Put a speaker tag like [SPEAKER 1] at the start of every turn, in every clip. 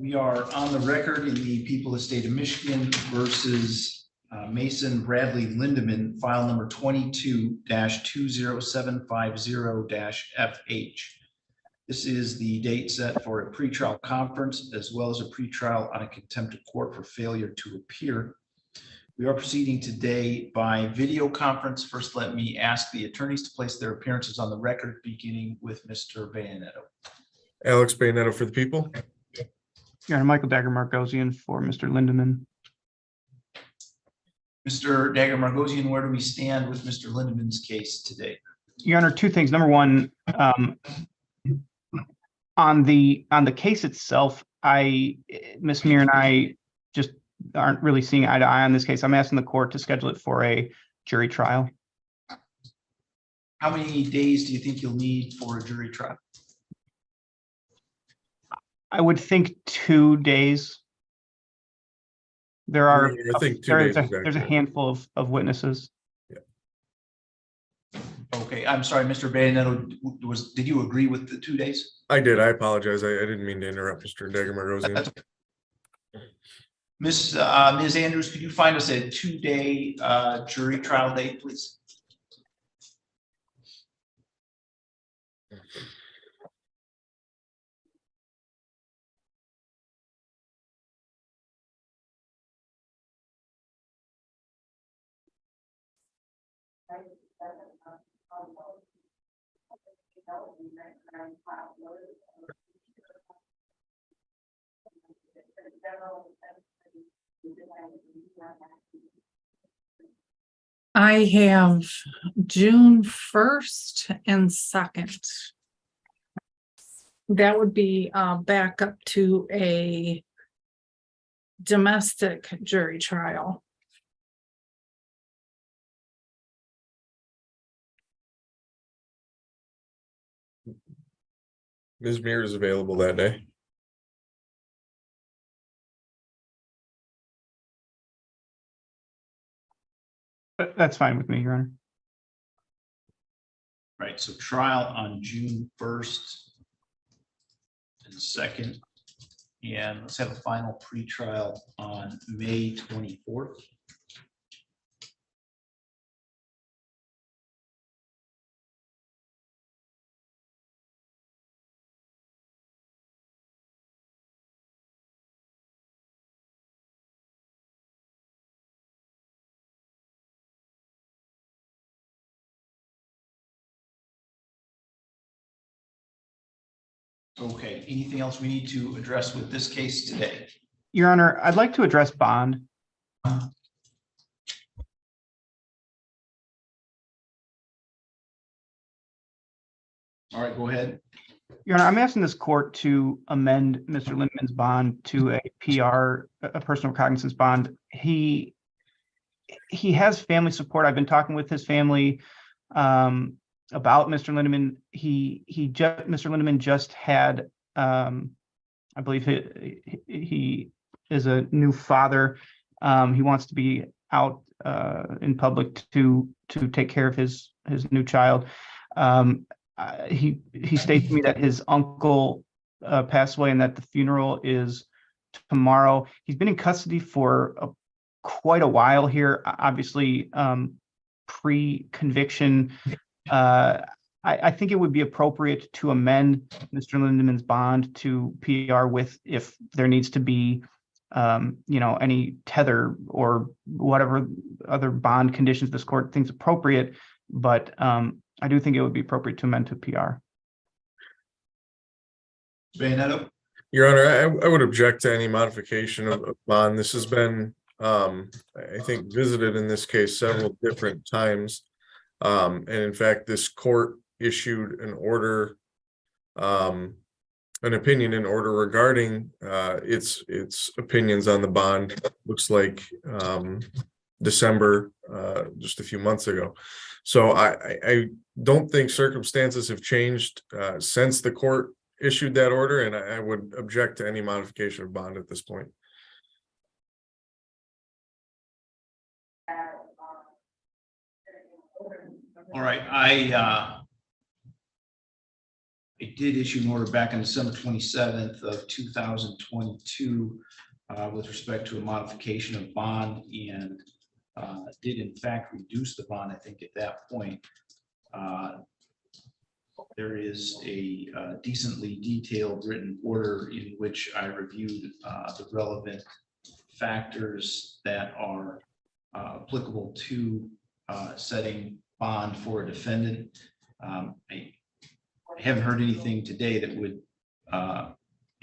[SPEAKER 1] We are on the record in the People of the State of Michigan versus Mason Bradley Lindeman, file number 22-20750-FH. This is the date set for a pretrial conference as well as a pretrial on a contempt of court for failure to appear. We are proceeding today by video conference. First, let me ask the attorneys to place their appearances on the record, beginning with Mr. Bayanetto.
[SPEAKER 2] Alex Bayanetto for the people.
[SPEAKER 3] Your Honor, Michael Dagger-Margosian for Mr. Lindeman.
[SPEAKER 1] Mr. Dagger-Margosian, where do we stand with Mr. Lindeman's case today?
[SPEAKER 3] Your Honor, two things. Number one, on the case itself, Ms. Meir and I just aren't really seeing eye to eye on this case. I'm asking the court to schedule it for a jury trial.
[SPEAKER 1] How many days do you think you'll need for a jury trial?
[SPEAKER 3] I would think 2 days. There are,
[SPEAKER 2] I think 2 days.
[SPEAKER 3] There's a handful of witnesses.
[SPEAKER 2] Yeah.
[SPEAKER 1] Okay, I'm sorry, Mr. Bayanetto, did you agree with the 2 days?
[SPEAKER 2] I did. I apologize. I didn't mean to interrupt, Mr. Dagger-Margosian.
[SPEAKER 1] Ms. Andrews, could you find us a 2-day jury trial date, please?
[SPEAKER 4] I have June 1st and 2nd. That would be back up to a domestic jury trial.
[SPEAKER 2] Ms. Meir is available that day.
[SPEAKER 3] That's fine with me, Your Honor.
[SPEAKER 1] Right, so trial on June 1st and 2nd, and let's have a final pretrial on May 24th. Okay, anything else we need to address with this case today?
[SPEAKER 3] Your Honor, I'd like to address bond.
[SPEAKER 1] All right, go ahead.
[SPEAKER 3] Your Honor, I'm asking this court to amend Mr. Lindeman's bond to a PR, a personal recognizance bond. He has family support. I've been talking with his family about Mr. Lindeman. Mr. Lindeman just had, I believe he is a new father. He wants to be out in public to take care of his new child. He states to me that his uncle passed away and that the funeral is tomorrow. He's been in custody for quite a while here, obviously pre-conviction. I think it would be appropriate to amend Mr. Lindeman's bond to PR with, if there needs to be any tether or whatever other bond conditions this court thinks appropriate, but I do think it would be appropriate to amend to PR.
[SPEAKER 1] Bayanetto?
[SPEAKER 2] Your Honor, I would object to any modification of bond. This has been, I think, visited in this case several different times. And in fact, this court issued an order, an opinion in order regarding its opinions on the bond. Looks like December, just a few months ago. So I don't think circumstances have changed since the court issued that order, and I would object to any modification of bond at this point.
[SPEAKER 1] All right, I did issue an order back on December 27th of 2022 with respect to a modification of bond, and did in fact reduce the bond, I think, at that point. There is a decently detailed written order in which I reviewed the relevant factors that are applicable to setting bond for a defendant. I haven't heard anything today that would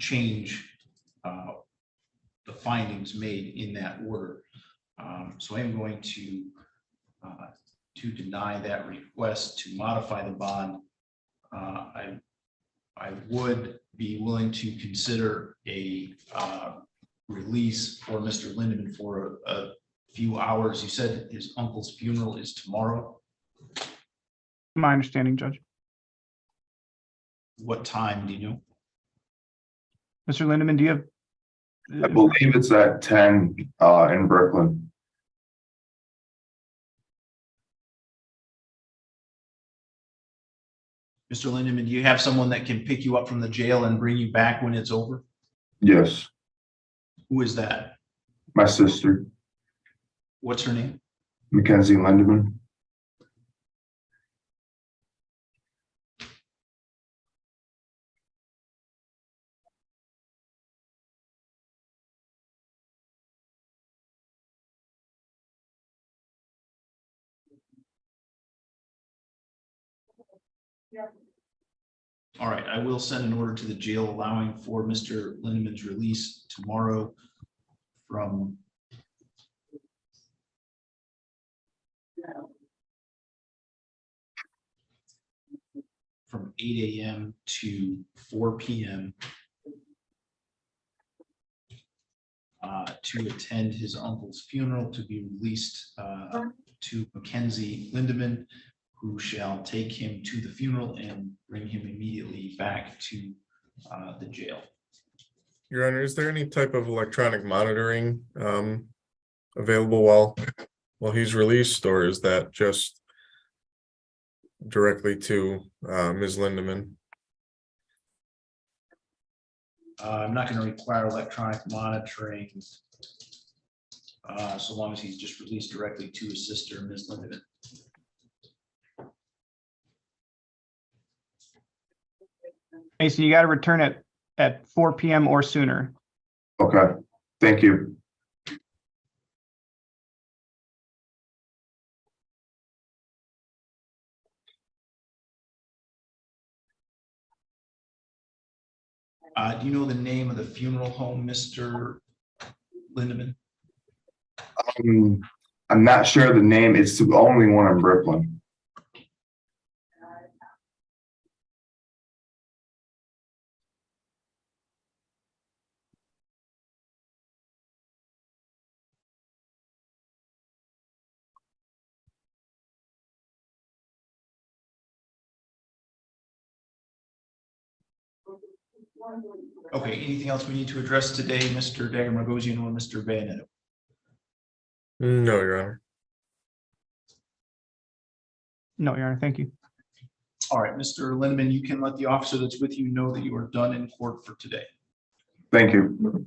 [SPEAKER 1] change the findings made in that order. So I am going to deny that request to modify the bond. I would be willing to consider a release for Mr. Lindeman for a few hours. You said his uncle's funeral is tomorrow.
[SPEAKER 3] My understanding, Judge.
[SPEAKER 1] What time do you know?
[SPEAKER 3] Mr. Lindeman, do you have?
[SPEAKER 5] I believe it's at 10 in Brooklyn.
[SPEAKER 1] Mr. Lindeman, do you have someone that can pick you up from the jail and bring you back when it's over?
[SPEAKER 5] Yes,
[SPEAKER 1] Who is that?
[SPEAKER 5] my sister,
[SPEAKER 1] What's her name?
[SPEAKER 5] Mackenzie Lindeman.
[SPEAKER 1] All right, I will send an order to the jail allowing for Mr. Lindeman's release tomorrow from from 8 a.m. to 4 p.m. To attend his uncle's funeral, to be released to Mackenzie Lindeman, who shall take him to the funeral and bring him immediately back to the jail.
[SPEAKER 2] Your Honor, is there any type of electronic monitoring available while he's released, or is that just directly to Ms. Lindeman?
[SPEAKER 1] I'm not going to require electronic monitoring so long as he's just released directly to his sister, Ms. Lindeman.
[SPEAKER 3] Mason, you got to return at 4 p.m. or sooner.
[SPEAKER 5] Okay, thank you.
[SPEAKER 1] Do you know the name of the funeral home, Mr. Lindeman?
[SPEAKER 5] I'm not sure of the name. It's the only one in Brooklyn.
[SPEAKER 1] Okay, anything else we need to address today, Mr. Dagger-Margosian or Mr. Bayonet?
[SPEAKER 2] No, Your Honor.
[SPEAKER 3] No, Your Honor, thank you.
[SPEAKER 1] All right, Mr. Lindeman, you can let the officer that's with you know that you are done in court for today.
[SPEAKER 5] Thank you.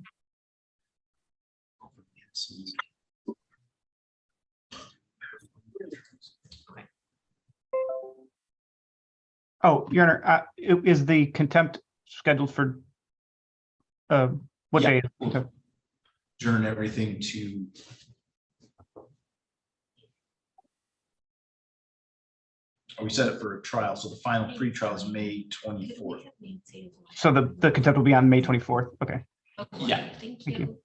[SPEAKER 3] Oh, Your Honor, is the contempt scheduled for what
[SPEAKER 1] Yeah.
[SPEAKER 3] day? Is contempt?
[SPEAKER 1] Adjourn everything to we set it for a trial, so the final pre-trial is May 24th.
[SPEAKER 3] So the contempt will be on May 24th. Okay.
[SPEAKER 1] Yeah.
[SPEAKER 4] Thank
[SPEAKER 3] Thank you.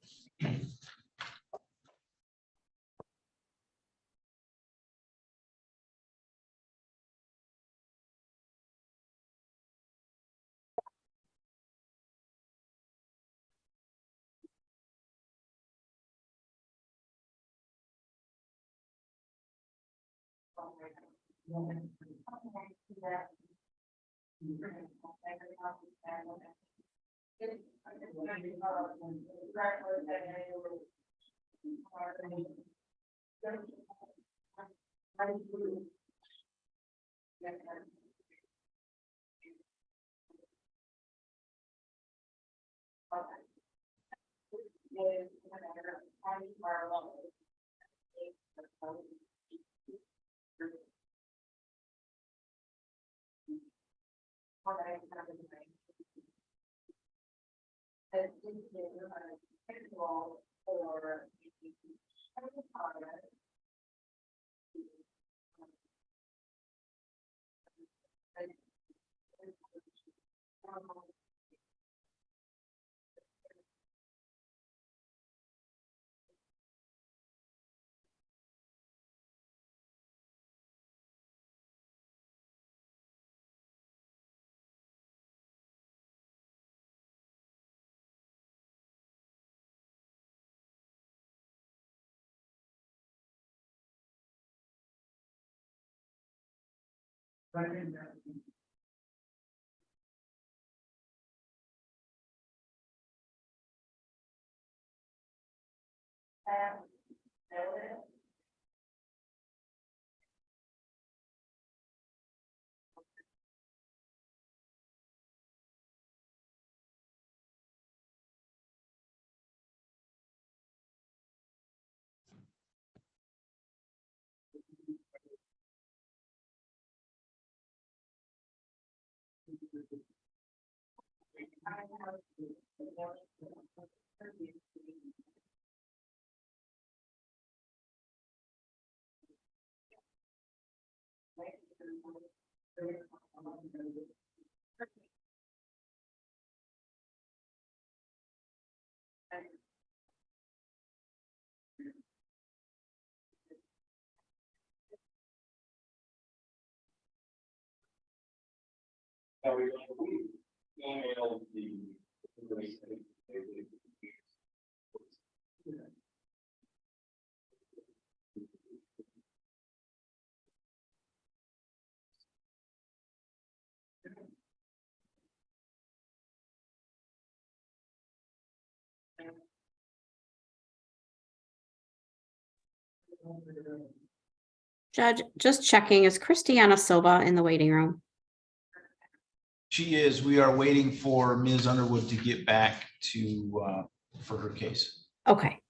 [SPEAKER 6] Judge, just checking, is Christiana Silva in the waiting room?
[SPEAKER 1] She is. We are waiting for Ms. Underwood to get back for her case.
[SPEAKER 6] Okay.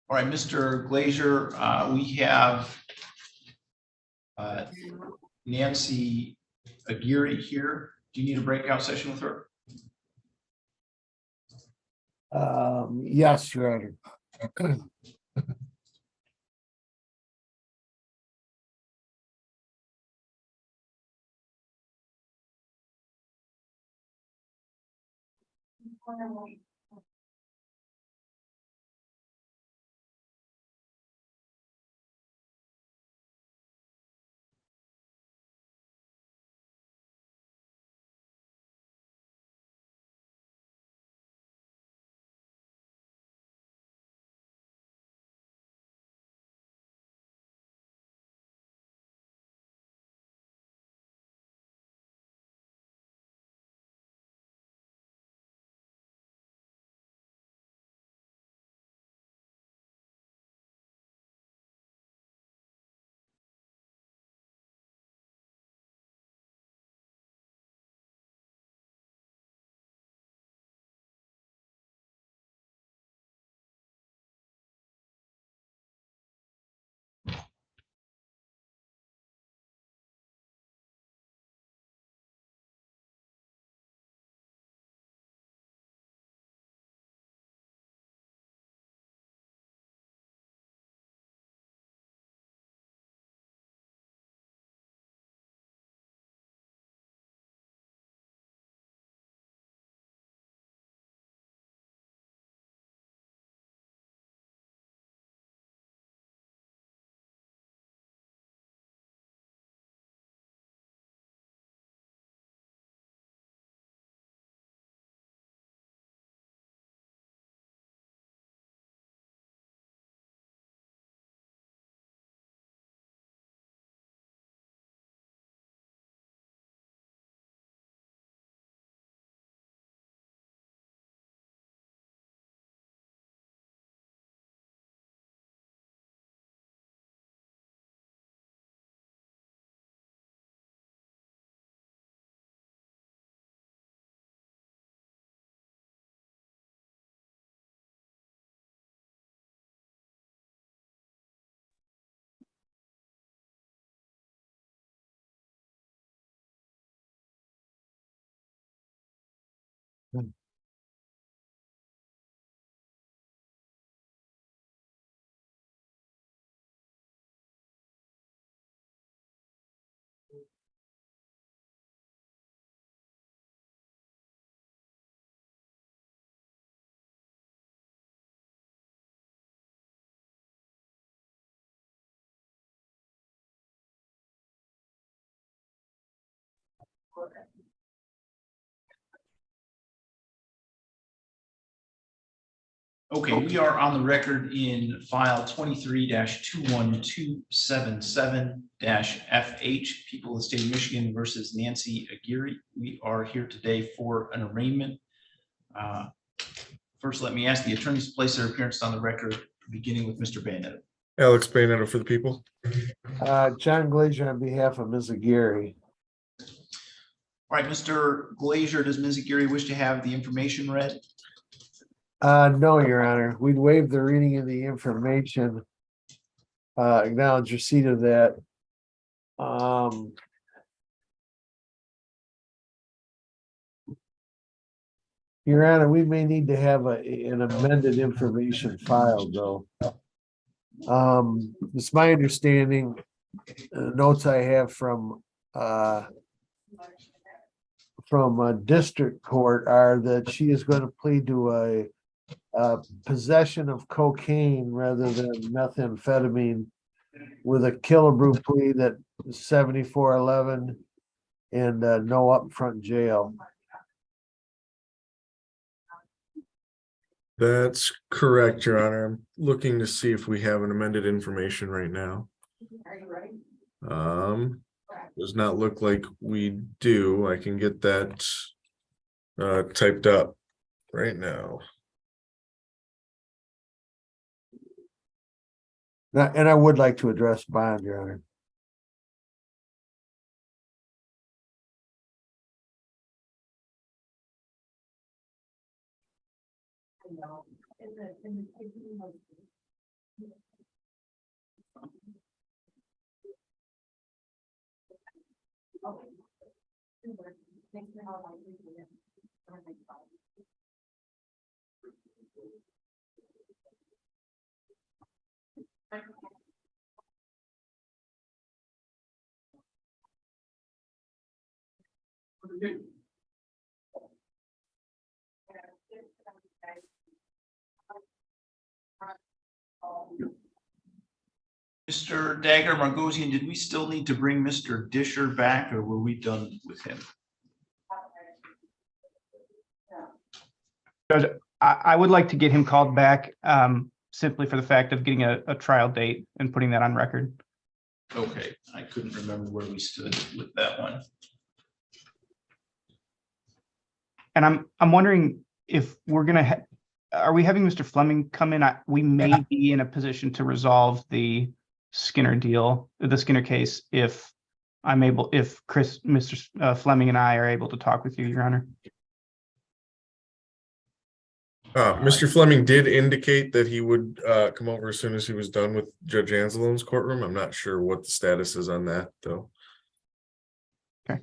[SPEAKER 1] All right, Mr. Glazier, we have Nancy Aguirre here. Do you need a breakout session with her?
[SPEAKER 7] Yes, Your Honor.
[SPEAKER 1] Okay, we are on the record in file 23-21277-FH, People of the State of Michigan versus Nancy Aguirre. We are here today for an arraignment. First, let me ask the attorneys to place their appearance on the record, beginning with Mr. Bayonet.
[SPEAKER 2] Alex Bayonet for the people.
[SPEAKER 7] John Glazier on behalf of Ms. Aguirre.
[SPEAKER 1] All right, Mr. Glazier, does Ms. Aguirre wish to have the information read?
[SPEAKER 7] No, Your Honor, we'd waive the reading of the information. Acknowledge receipt of that. Your Honor, we may need to have an amended information filed, though. It's my understanding, notes I have from district court are that she is going to plead to a possession of cocaine rather than methamphetamine with a Killebrew plea that 7411 and no upfront jail.
[SPEAKER 2] That's correct, Your Honor. I'm looking to see if we have an amended information right now. Does not look like we do. I can get that typed up right now.
[SPEAKER 7] And I would like to address bond, Your Honor.
[SPEAKER 1] Mr. Dagger Margosian, did we still need to bring Mr. Disher back, or were we done with him?
[SPEAKER 3] Judge, I would like to get him called back simply for the fact of getting a trial date and putting that on record.
[SPEAKER 1] Okay, I couldn't remember where we stood with that one.
[SPEAKER 3] And I'm wondering if we're gonna are we having Mr. Fleming come in? We may be in a position to resolve the Skinner deal, the Skinner case, if Mr. Fleming and I are able to talk with you, Your Honor.
[SPEAKER 2] Mr. Fleming did indicate that he would come over as soon as he was done with Judge Anzalone's courtroom. I'm not sure what the status is on that, though.
[SPEAKER 3] Okay.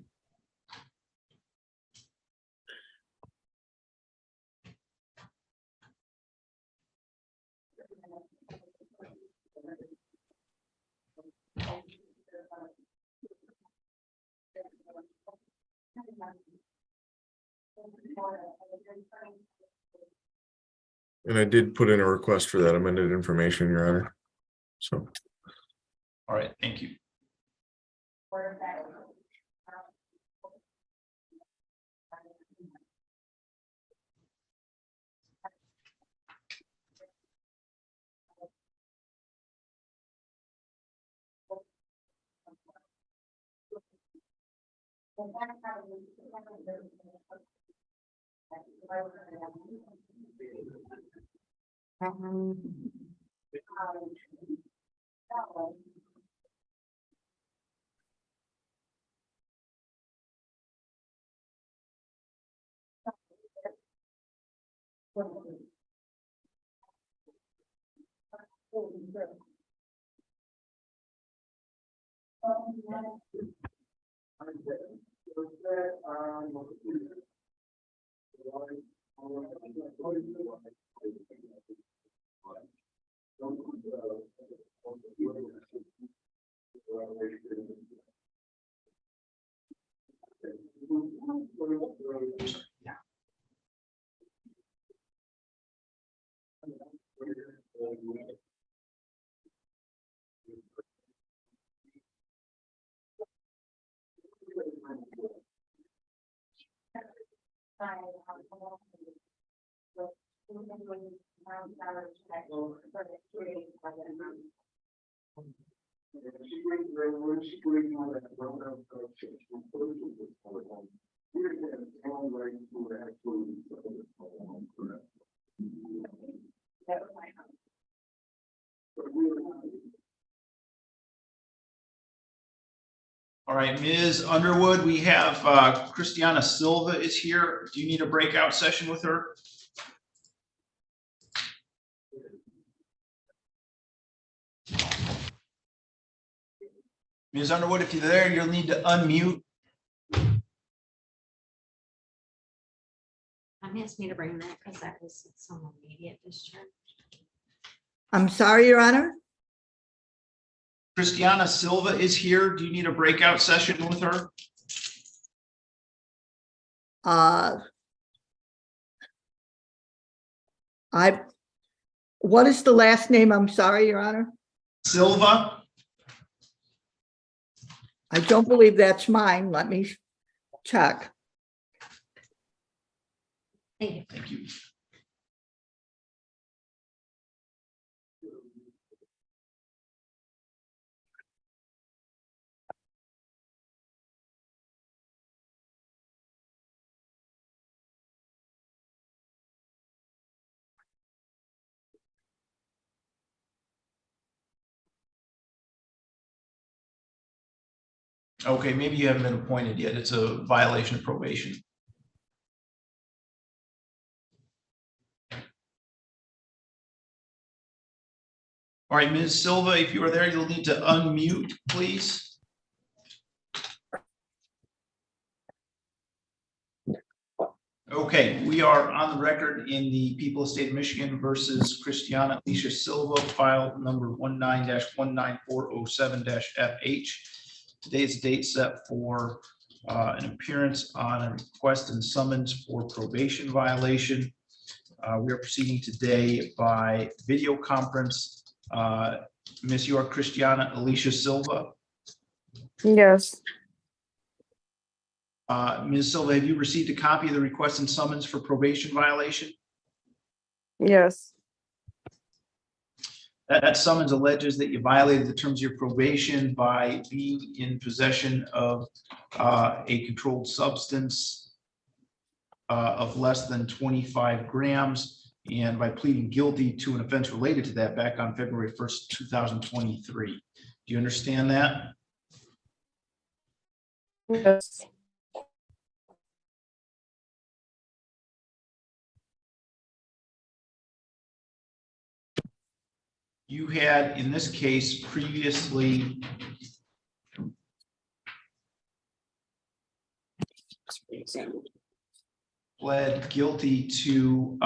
[SPEAKER 2] And I did put in a request for that amended information, Your Honor. So.
[SPEAKER 1] All right, thank you. All right, Ms. Underwood, we have Christiana Silva is here. Do you need a breakout session with her? Ms. Underwood, if you're there, you'll need to unmute.
[SPEAKER 6] Asked me to bring that because that was some immediate discharge.
[SPEAKER 8] I'm sorry, Your Honor.
[SPEAKER 1] Christiana Silva is here. Do you need a breakout session with her?
[SPEAKER 8] What is the last name? I'm sorry, Your Honor.
[SPEAKER 1] Silva?
[SPEAKER 8] I don't believe that's mine. Let me check.
[SPEAKER 1] Thank you. Okay, maybe you haven't been appointed yet. It's a violation of probation. All right, Ms. Silva, if you are there, you'll need to unmute, please. Okay, we are on the record in the people of the state of Michigan versus Christiana Alicia Silva, file number 19-19407-FH. Today's date set for an appearance on a request and summons for probation violation. We are proceeding today by video conference. Miss, you are Christiana Alicia Silva.
[SPEAKER 9] Yes,
[SPEAKER 1] Ms. Silva, have you received a copy of the request and summons for probation violation?
[SPEAKER 9] yes,
[SPEAKER 1] That summons alleges that you violated the terms of your probation by being in possession of a controlled substance of less than 25 grams and by pleading guilty to an offense related to that back on February 1st, 2023. Do you understand that?
[SPEAKER 9] yes,
[SPEAKER 1] You had, in this case, previously pled guilty to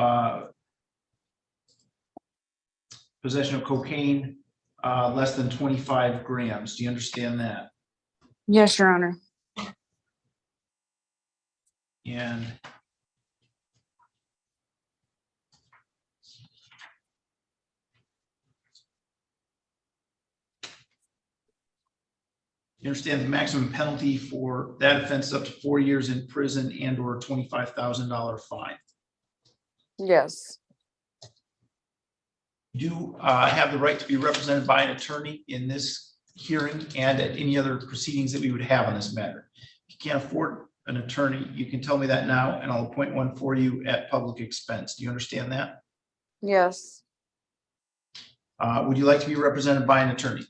[SPEAKER 1] possession of cocaine less than 25 grams. Do you understand that?
[SPEAKER 9] yes, Your Honor.
[SPEAKER 1] And you understand the maximum penalty for that offense is up to 4 years in prison and or a $25,000 fine.
[SPEAKER 9] Yes,
[SPEAKER 1] You have the right to be represented by an attorney in this hearing and at any other proceedings that we would have on this matter. If you can't afford an attorney, you can tell me that now and I'll appoint one for you at public expense. Do you understand that?
[SPEAKER 9] yes,
[SPEAKER 1] Would you like to be represented by an attorney?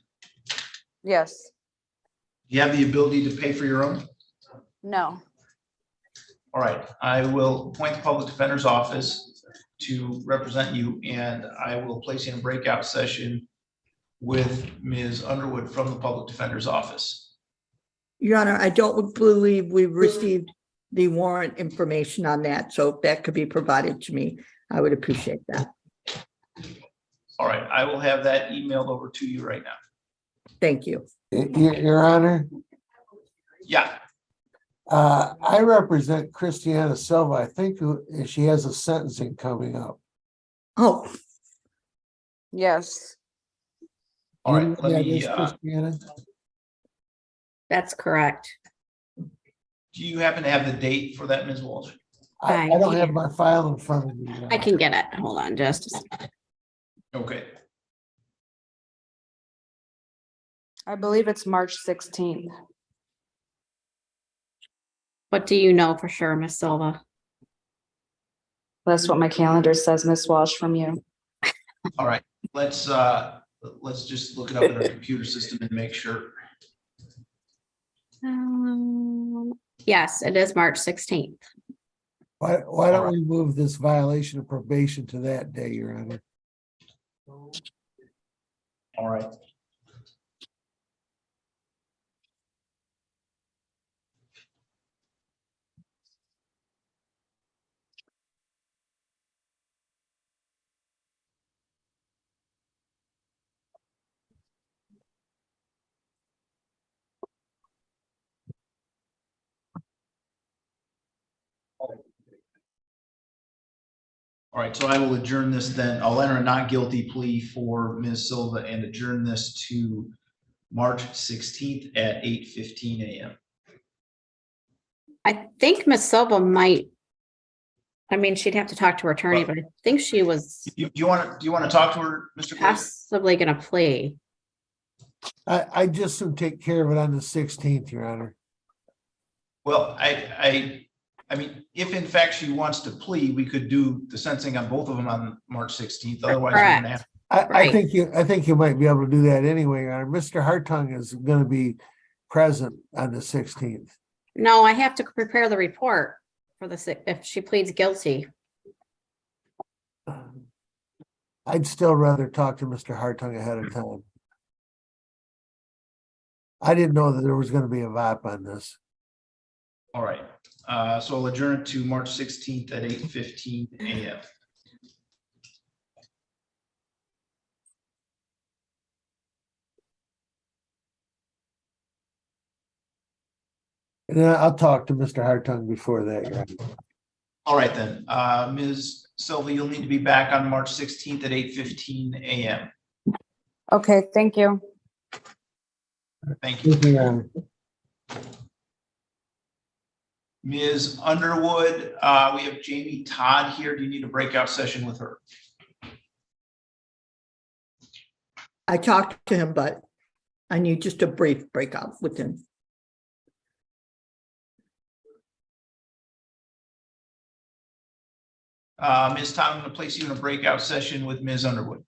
[SPEAKER 9] yes,
[SPEAKER 1] Do you have the ability to pay for your own?
[SPEAKER 9] no,
[SPEAKER 1] All right, I will appoint the public defender's office to represent you, and I will place you in a breakout session with Ms. Underwood from the public defender's office.
[SPEAKER 8] Your Honor, I don't believe we've received the warrant information on that. So if that could be provided to me, I would appreciate that.
[SPEAKER 1] All right, I will have that emailed over to you right now.
[SPEAKER 8] Thank you.
[SPEAKER 7] Your Honor,
[SPEAKER 1] Yeah,
[SPEAKER 7] I represent Christiana Silva. I think she has a sentencing coming up.
[SPEAKER 8] Oh,
[SPEAKER 9] Yes.
[SPEAKER 1] all
[SPEAKER 7] You know
[SPEAKER 1] right,
[SPEAKER 7] who
[SPEAKER 1] let
[SPEAKER 7] that
[SPEAKER 1] me,
[SPEAKER 7] is, Christiana?
[SPEAKER 6] That's correct.
[SPEAKER 1] do you happen to have the date for that, Ms. Walsh?
[SPEAKER 7] I don't have my file in front of me. Your
[SPEAKER 6] I
[SPEAKER 7] Honor.
[SPEAKER 6] can get it. Hold on just a second.
[SPEAKER 1] Okay,
[SPEAKER 9] I believe it's March 16th.
[SPEAKER 6] What do you know for sure, Miss Silva?
[SPEAKER 9] That's what my calendar says, Miss Walsh, from you.
[SPEAKER 1] all right, let's just look it up in our computer system and make sure.
[SPEAKER 6] Yes, it is March 16th.
[SPEAKER 7] Why don't we move this violation of probation to that day, Your Honor?
[SPEAKER 1] All right. All right, so I will adjourn this then. I'll enter a not guilty plea for Ms. Silva and adjourn this to March 16th at 8:15 a.m.
[SPEAKER 6] I think Miss Silva might. I mean, she'd have to talk to her attorney, but I think she was
[SPEAKER 1] Do you want to talk to her, Mr. Clerk?
[SPEAKER 6] possibly gonna plea.
[SPEAKER 7] I just soon take care of it on the 16th, Your Honor.
[SPEAKER 1] Well, I mean, if in fact she wants to plea, we could do the sentencing on both of them on March 16th. Otherwise, we're gonna have.
[SPEAKER 7] I
[SPEAKER 6] Right.
[SPEAKER 7] think you might be able to do that anyway, Your Honor. Mr. Hartung is gonna be present on the 16th.
[SPEAKER 6] No, I have to prepare the report for if she pleads guilty.
[SPEAKER 7] I'd still rather talk to Mr. Hartung ahead of time. I didn't know that there was gonna be a VOP on this.
[SPEAKER 1] All right, so I'll adjourn to March 16th at 8:15 a.m.
[SPEAKER 7] And then I'll talk to Mr. Hartung before that, Your Honor.
[SPEAKER 1] All right, then, Ms. Silva, you'll need to be back on March 16th at 8:15 a.m.
[SPEAKER 9] Okay, thank you.
[SPEAKER 1] Thank you.
[SPEAKER 7] Thank you, Your Honor.
[SPEAKER 1] Ms. Underwood, we have Jamie Todd here. Do you need a breakout session with her?
[SPEAKER 8] I talked to him, but I need just a brief breakout with him.
[SPEAKER 1] Ms. Todd, I'm going to place you in a breakout session with Ms. Underwood.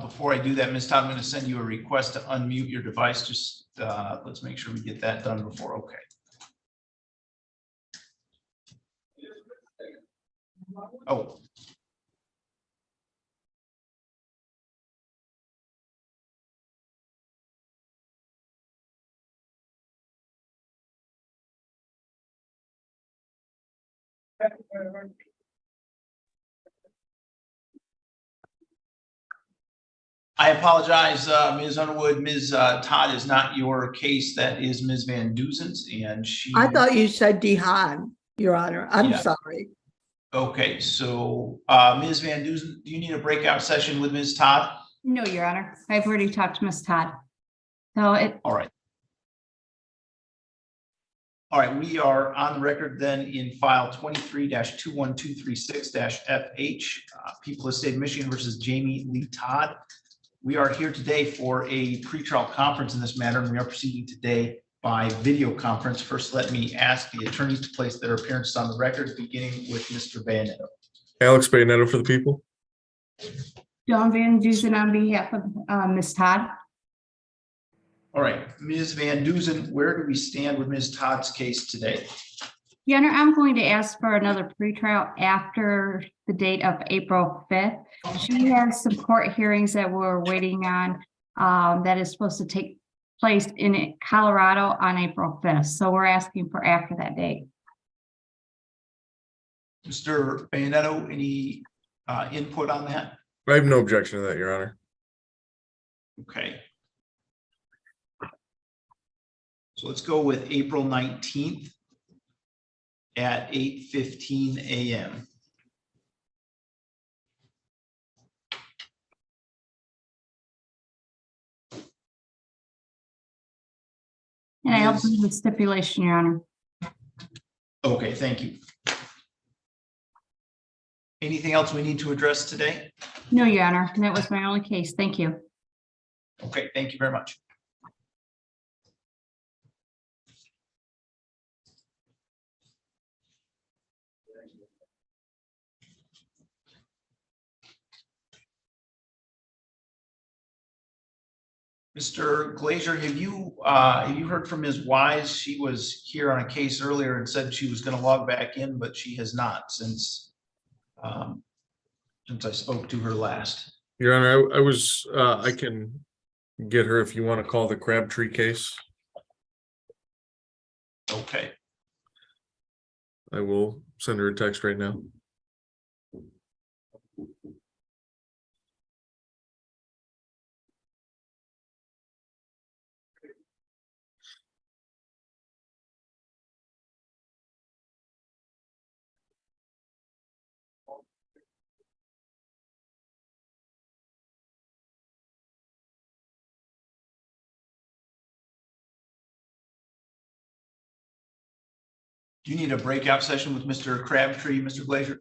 [SPEAKER 1] Before I do that, Ms. Todd, I'm going to send you a request to unmute your device. Just let's make sure we get that done before. Okay. Oh. I apologize, Ms. Underwood. Ms. Todd is not your case. That is Ms. Van Duzen's, and she.
[SPEAKER 8] I thought you said Dehan, Your Honor. I'm
[SPEAKER 1] Yeah.
[SPEAKER 8] sorry.
[SPEAKER 1] Okay, so Ms. Van Duzen, do you need a breakout session with Ms. Todd?
[SPEAKER 10] No, Your Honor. I've already talked to Ms. Todd. So it,
[SPEAKER 1] All right. All right, we are on the record then in file 23-21236-FH, People of the State of Michigan versus Jamie Lee Todd. We are here today for a pretrial conference in this matter, and we are proceeding today by video conference. First, let me ask the attorneys to place their appearances on the record, beginning with Mr. Bayoneto.
[SPEAKER 2] Alex Bayoneto for the people.
[SPEAKER 10] Dawn Van Dusen on behalf of Ms. Todd.
[SPEAKER 1] All right, Ms. Van Duzen, where do we stand with Ms. Todd's case today?
[SPEAKER 10] Your Honor, I'm going to ask for another pretrial after the date of April 5th. She has some court hearings that we're waiting on that is supposed to take place in Colorado on April 5th. So we're asking for after that date.
[SPEAKER 1] Mr. Bayonetto, any input on that?
[SPEAKER 2] I have no objection to that, Your Honor.
[SPEAKER 1] Okay. So let's go with April 19th at 8:15 a.m.
[SPEAKER 10] And I
[SPEAKER 1] Yes.
[SPEAKER 10] open the stipulation, Your Honor.
[SPEAKER 1] Okay, thank you. Anything else we need to address today?
[SPEAKER 10] No, Your Honor, that was my only case. Thank you.
[SPEAKER 1] Okay, thank you very much. Mr. Glazer, have you heard from Ms. Wise? She was here on a case earlier and said she was going to log back in, but she has not since I spoke to her last.
[SPEAKER 2] Your Honor, I can get her if you want to call the Crabtree case.
[SPEAKER 1] Okay.
[SPEAKER 2] I will send her a text right now.
[SPEAKER 1] Do you need a breakout session with Mr. Crabtree, Mr. Glazer?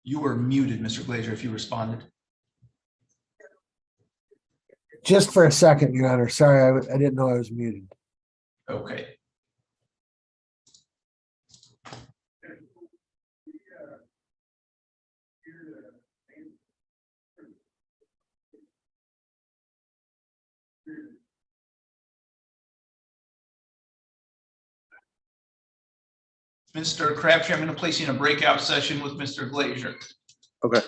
[SPEAKER 1] You were muted, Mr. Glazer, if you responded.
[SPEAKER 7] Just for a second, Your Honor. Sorry, I didn't know I was muted.
[SPEAKER 1] Okay. Mr. Crabtree, I'm going to place you in a breakout session with Mr. Glazer.
[SPEAKER 2] Okay.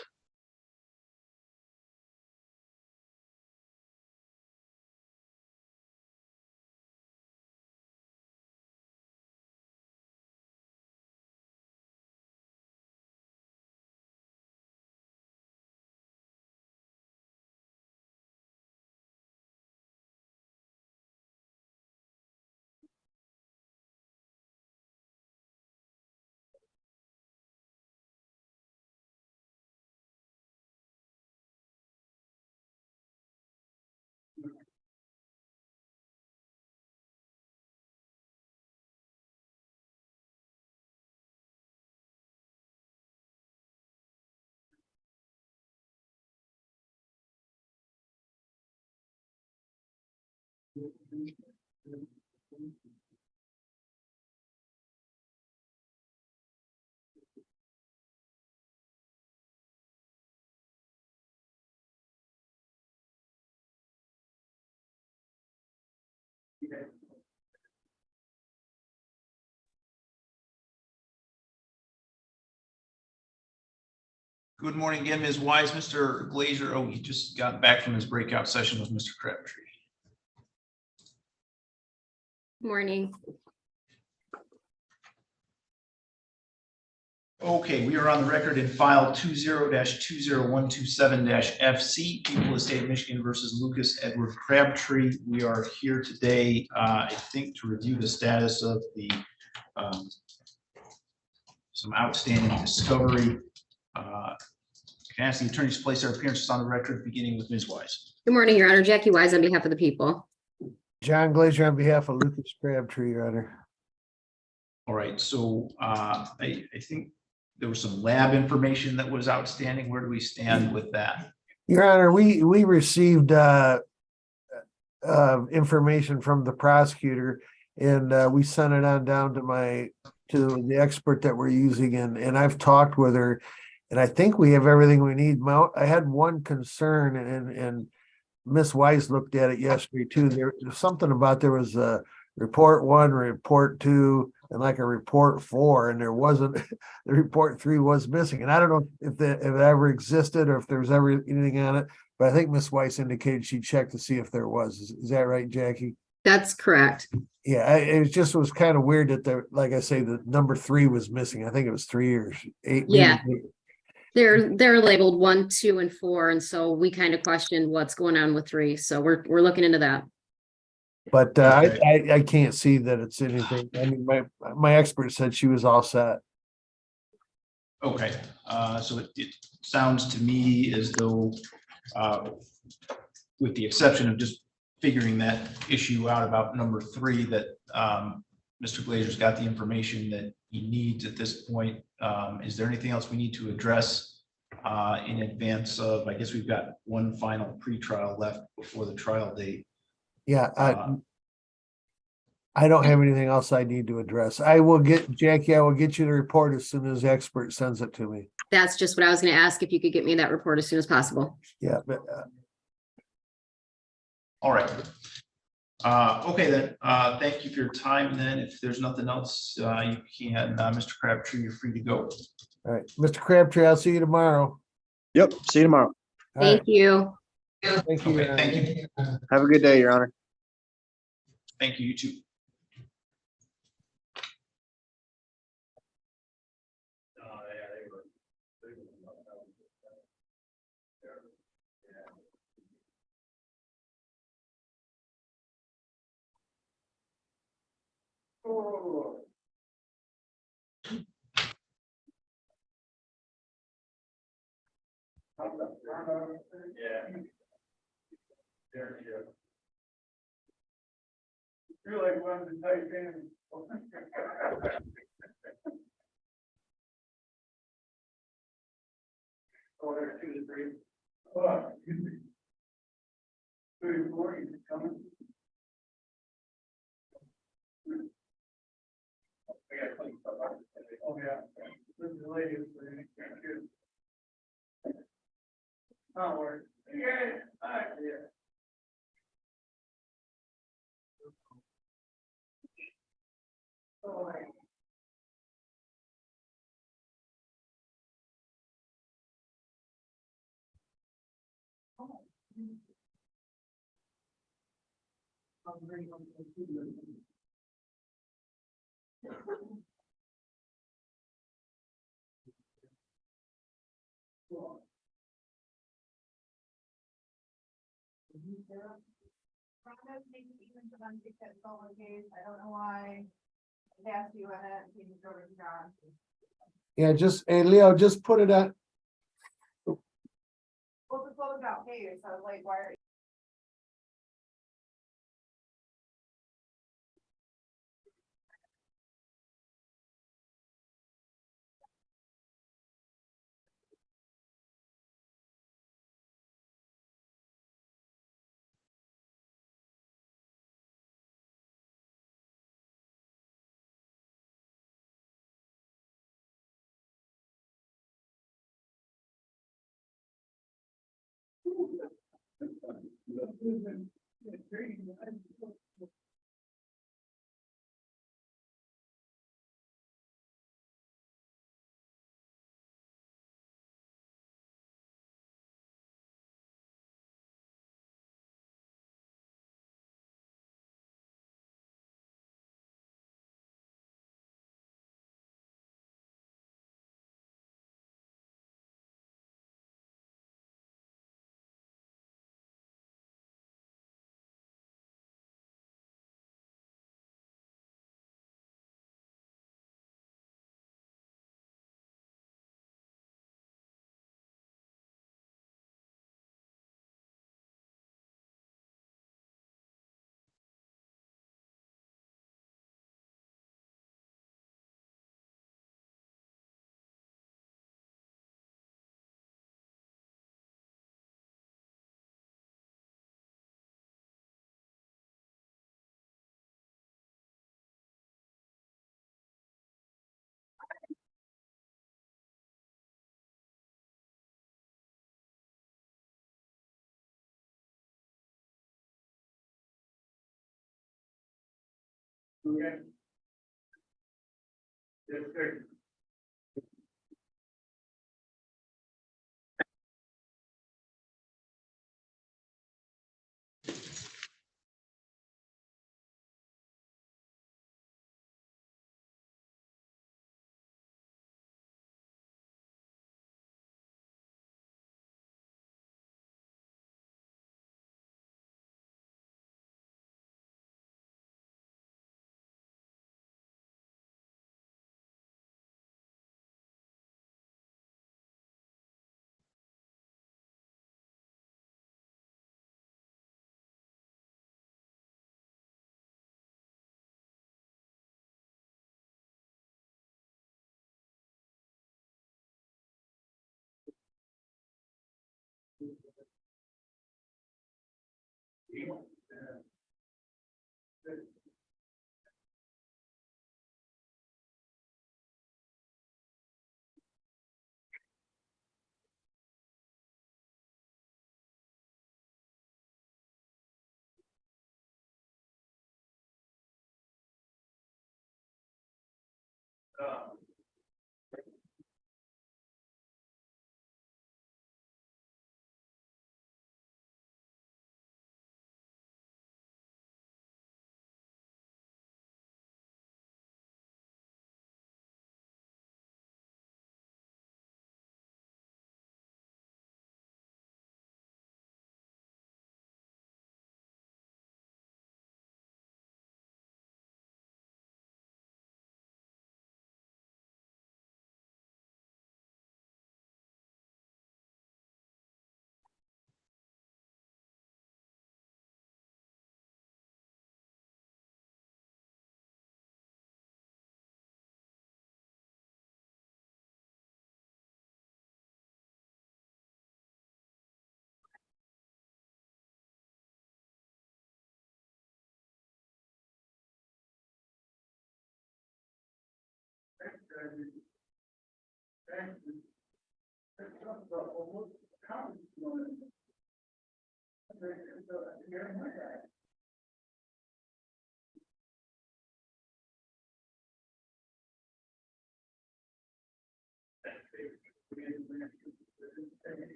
[SPEAKER 1] Good morning again, Ms. Wise. Mr. Glazer, oh, he just got back from his breakout session with Mr. Crabtree.
[SPEAKER 6] Morning.
[SPEAKER 1] Okay, we are on the record in file 20-20127-FC, People of the State of Michigan versus Lucas Edward Crabtree. We are here today, I think, to review the status of the some outstanding discovery. Can I ask the attorneys to place their appearances on the record, beginning with Ms. Wise?
[SPEAKER 6] Good morning, Your Honor. Jackie Wise on behalf of the people.
[SPEAKER 7] John Glazer on behalf of Lucas Crabtree, Your Honor.
[SPEAKER 1] All right, so I think there was some lab information that was outstanding. Where do we stand with that?
[SPEAKER 7] Your Honor, we received information from the prosecutor, and we sent it on down to the expert that we're using, and I've talked with her, and I think we have everything we need. I had one concern, and Miss Weiss looked at it yesterday too. There's something about there was a report 1, report 2, and like a report 4, and there wasn't, the report 3 was missing. And I don't know if it ever existed or if there was ever anything on it, but I think Miss Weiss indicated she checked to see if there was. Is that right, Jackie?
[SPEAKER 6] That's correct.
[SPEAKER 7] Yeah, it just was kind of weird that like I say, the number 3 was missing. I think it was 3 or 8.
[SPEAKER 6] Yeah.
[SPEAKER 7] maybe.
[SPEAKER 6] They're labeled 1, 2, and 4, and so we kind of questioned what's going on with 3. So we're looking into that.
[SPEAKER 7] But I can't see that it's anything. I mean, my expert said she was all set.
[SPEAKER 1] Okay, so it sounds to me as though, with the exception of just figuring that issue out about number 3, that Mr. Glazer's got the information that he needs at this point. Is there anything else we need to address in advance of, I guess we've got one final pretrial left before the trial date.
[SPEAKER 7] Yeah, I don't have anything else I need to address. I will get, Jackie, I will get you the report as soon as the expert sends it to me.
[SPEAKER 6] That's just what I was going to ask, if you could get me that report as soon as possible.
[SPEAKER 7] Yeah, but
[SPEAKER 1] All right. Okay, then, thank you for your time. Then if there's nothing else, you can, Mr. Crabtree, you're free to go.
[SPEAKER 7] all right, Mr. Crabtree, I'll see you tomorrow.
[SPEAKER 11] Yep, see you tomorrow.
[SPEAKER 7] All right,
[SPEAKER 6] Thank you.
[SPEAKER 7] thank you.
[SPEAKER 1] Okay, thank you.
[SPEAKER 11] Have a good day, Your Honor.
[SPEAKER 1] Thank you, you too.
[SPEAKER 7] You're like one of the type in. Oh, there's 2 to 3. Oh, excuse me. 2 to 4, you coming? Oh, yeah. This is the lady who's the next kid. Oh, worry. Yeah, yeah. Oh, Yeah, just, hey, Leo, just put it on.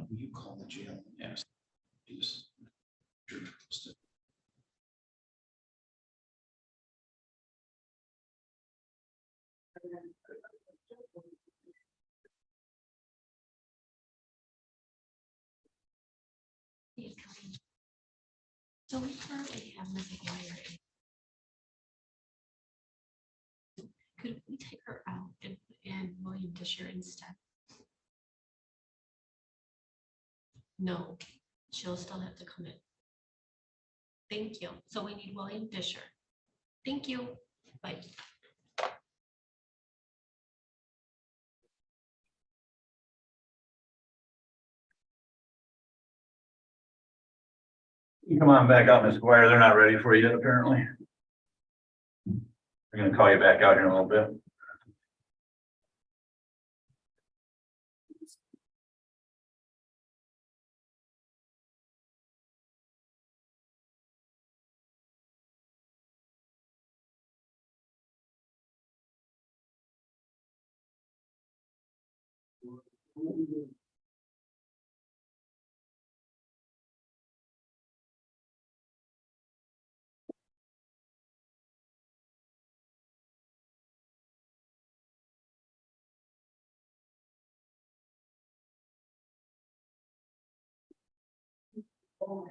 [SPEAKER 1] Will you call the jail and ask? Just-
[SPEAKER 12] So we currently have Ms. McGuire. Could we take her out and William Disher instead? No, she'll still have to come in. Thank you. So we need William Disher. Thank you. Bye.
[SPEAKER 13] You come on back out, Ms. Squire. They're not ready for you yet, apparently. They're gonna call you back out here in a little bit.
[SPEAKER 1] All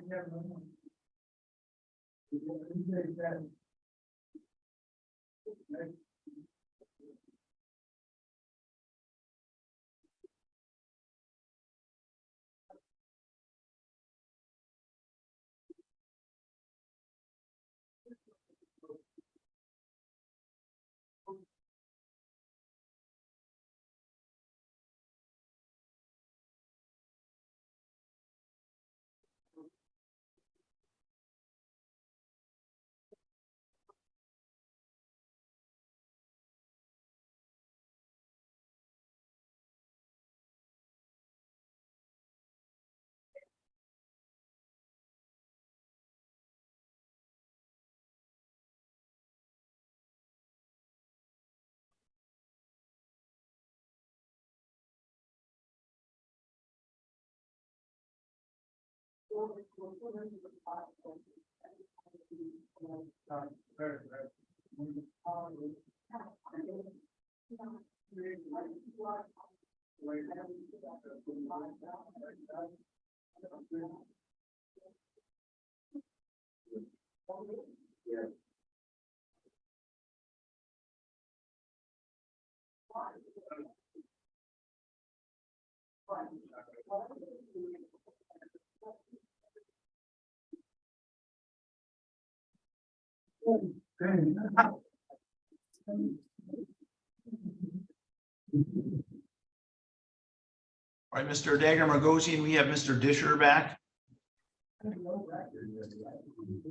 [SPEAKER 1] right, Mr. Dagger Margosian, we have Mr. Disher back.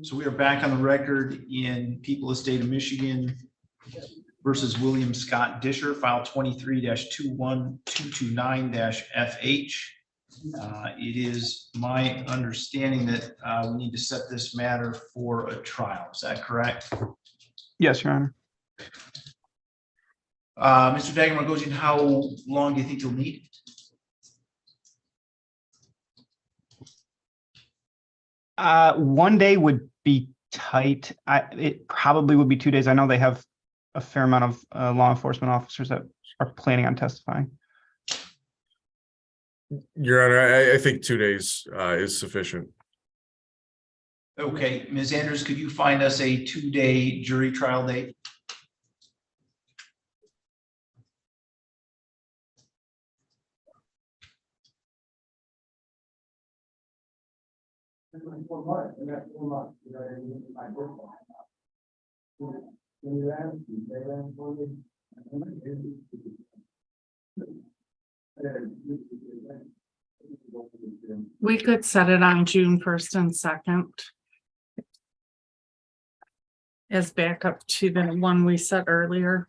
[SPEAKER 1] So we are back on the record in People of the State of Michigan versus William Scott Disher, file 23-21229-FH. It is my understanding that we need to set this matter for a trial. Is that correct?
[SPEAKER 3] Yes, Your Honor.
[SPEAKER 1] Mr. Dagger Margosian, how long do you think you'll need?
[SPEAKER 3] One day would be tight. It probably would be 2 days. I know they have a fair amount of law enforcement officers that are planning on testifying.
[SPEAKER 2] Your Honor, I think 2 days is sufficient.
[SPEAKER 1] Okay, Ms. Andrews, could you find us a 2-day jury trial date?
[SPEAKER 4] We could set it on June 1st and 2nd. As backup to the one we set earlier.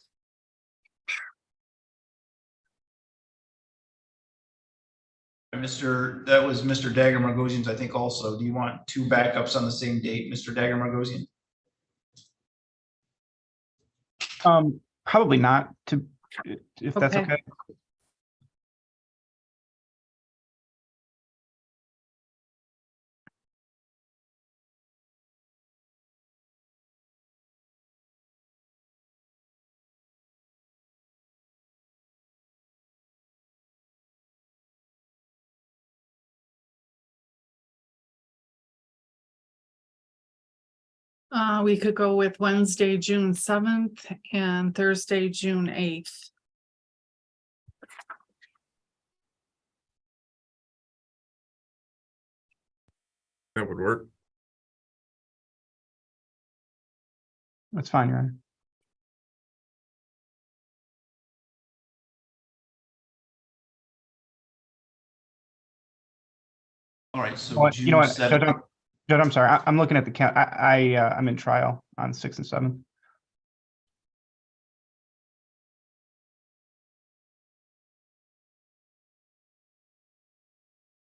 [SPEAKER 1] That was Mr. Dagger Margosian's, I think also. Do you want 2 backups on the same date, Mr. Dagger Margosian?
[SPEAKER 3] Probably not, if that's
[SPEAKER 4] Okay.
[SPEAKER 3] okay.
[SPEAKER 4] We could go with Wednesday, June 7th and Thursday, June 8th.
[SPEAKER 2] That would work.
[SPEAKER 3] That's fine, Your Honor.
[SPEAKER 1] All right, so
[SPEAKER 3] Oh, you know what,
[SPEAKER 1] June
[SPEAKER 3] Judge,
[SPEAKER 1] 7th.
[SPEAKER 3] I'm sorry. I'm looking at the count. I'm in trial on 6 and 7.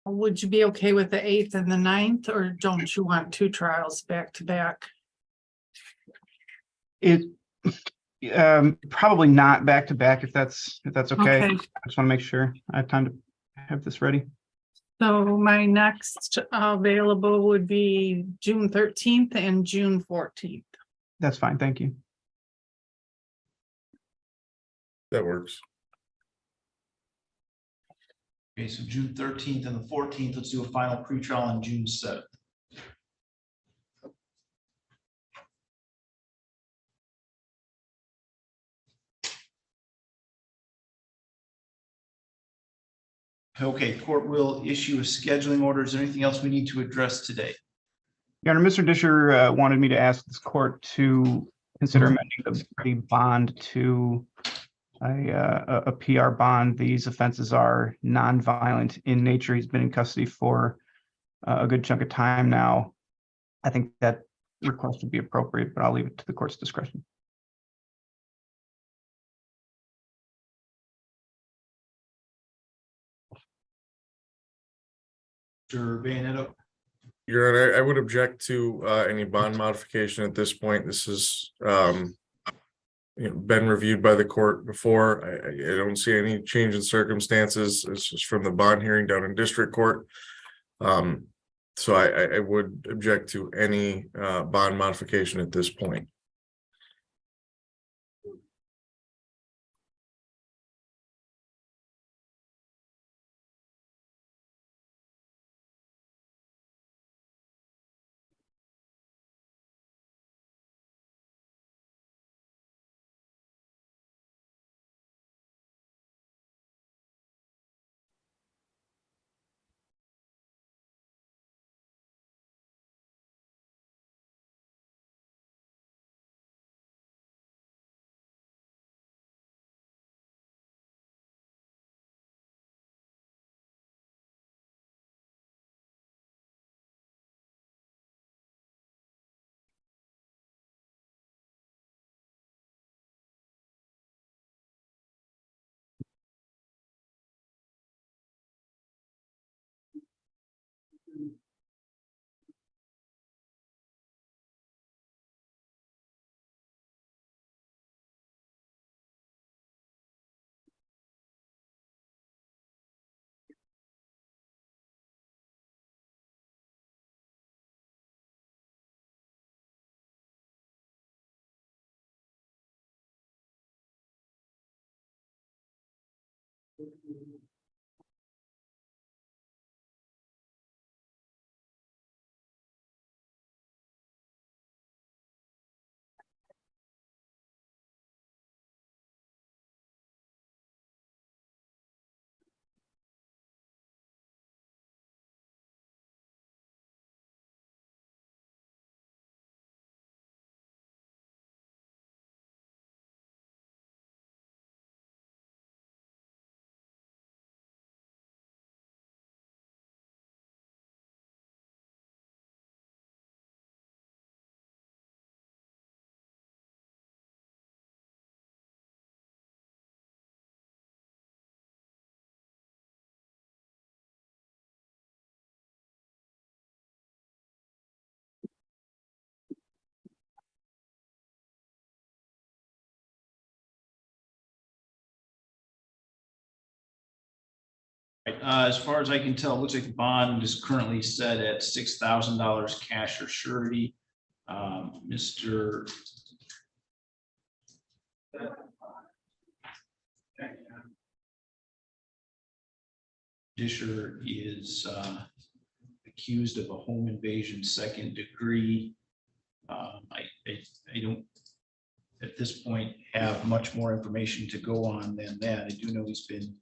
[SPEAKER 4] Would you be okay with the 8th and the 9th, or don't you want 2 trials back to back?
[SPEAKER 3] It probably not back to back, if that's okay.
[SPEAKER 4] Okay.
[SPEAKER 3] I just want to make sure I have time to have this ready.
[SPEAKER 4] So my next available would be June 13th and June 14th.
[SPEAKER 3] That's fine. Thank you.
[SPEAKER 2] That works.
[SPEAKER 1] Okay, so June 13th and the 14th, let's do a final pretrial on June 7th. Okay, court will issue a scheduling order. Is there anything else we need to address today?
[SPEAKER 3] Your Honor, Mr. Disher wanted me to ask this court to consider amending the bond to a PR bond. These offenses are non-violent in nature. He's been in custody for a good chunk of time now. I think that request would be appropriate, but I'll leave it to the court's discretion.
[SPEAKER 1] Mr. Bayanetto?
[SPEAKER 2] Your Honor, I would object to any bond modification at this point. This is been reviewed by the court before. I don't see any change in circumstances. It's just from the bond hearing down in district court. So I would object to any bond modification at this point.
[SPEAKER 1] As far as I can tell, it looks like the bond is currently set at $6,000 cash or surety. Mr. Disher is accused of a home invasion second degree. I don't, at this point, have much more information to go on than that. I do know he's been,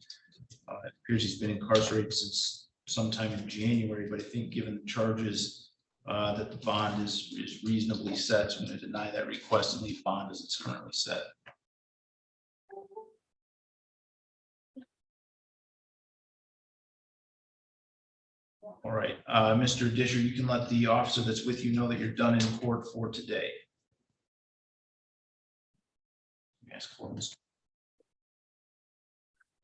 [SPEAKER 1] it appears he's been incarcerated since sometime in January, but I think given the charges that the bond is reasonably set, so I'm going to deny that request and leave bond as it's currently set. All right, Mr. Disher, you can let the officer that's with you know that you're done in court for today. Ask for Mr.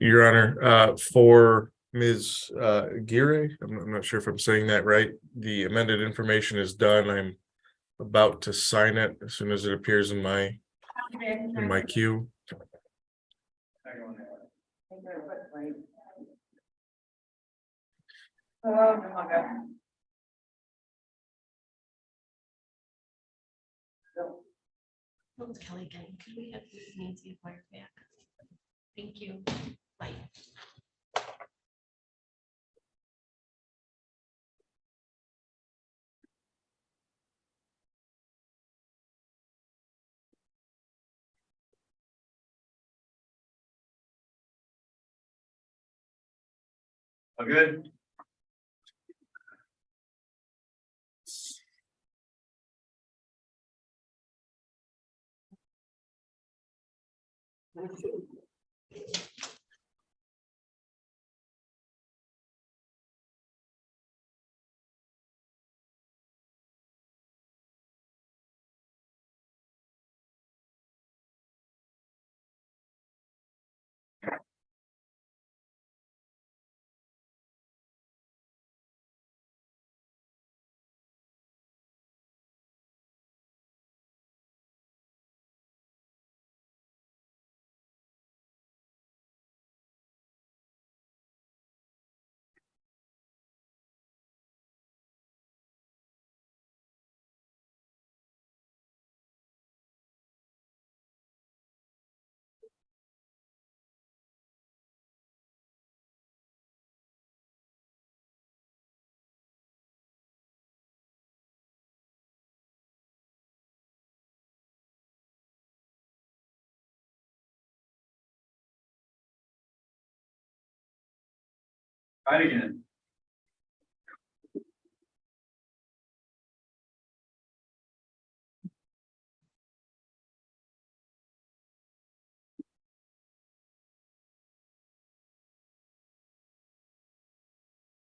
[SPEAKER 2] Your Honor, for Ms. Gire, I'm not sure if I'm saying that right. The amended information is done. I'm about to sign it as soon as it appears in my queue.
[SPEAKER 12] Kelly again, could we have Nancy acquire back? Thank you. Bye.
[SPEAKER 13] All good? Try it again.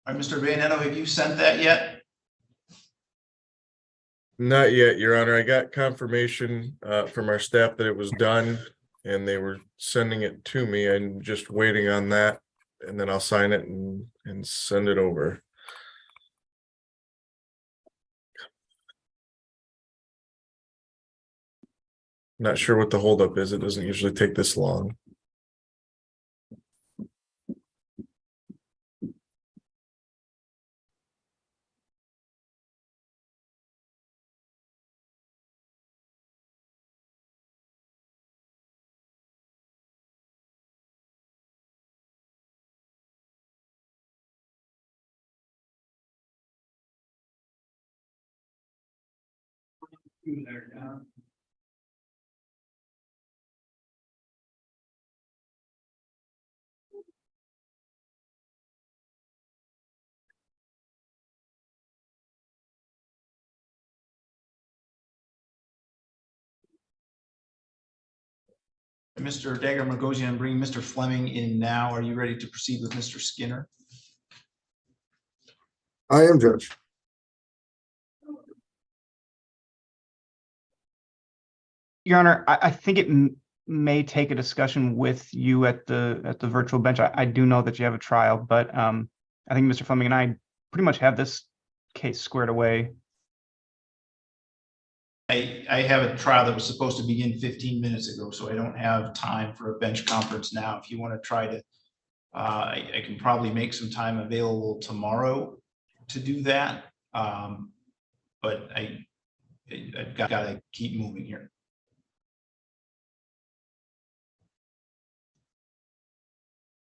[SPEAKER 1] All right, Mr. Bayanetto, have you sent that yet?
[SPEAKER 2] Not yet, Your Honor. I got confirmation from our staff that it was done and they were sending it to me. I'm just waiting on that, and then I'll sign it and send it over. Not sure what the holdup is. It doesn't usually take this long.
[SPEAKER 1] Mr. Dagger Magosian, bring Mr. Fleming in now. Are you ready to proceed with Mr. Skinner?
[SPEAKER 5] I am, Judge.
[SPEAKER 3] Your Honor, I think it may take a discussion with you at the virtual bench. I do know that you have a trial, but I think Mr. Fleming and I pretty much have this case squared away.
[SPEAKER 1] I have a trial that was supposed to begin 15 minutes ago, so I don't have time for a bench conference now. If you want to try to, I can probably make some time available tomorrow to do that. But I've got to keep moving here.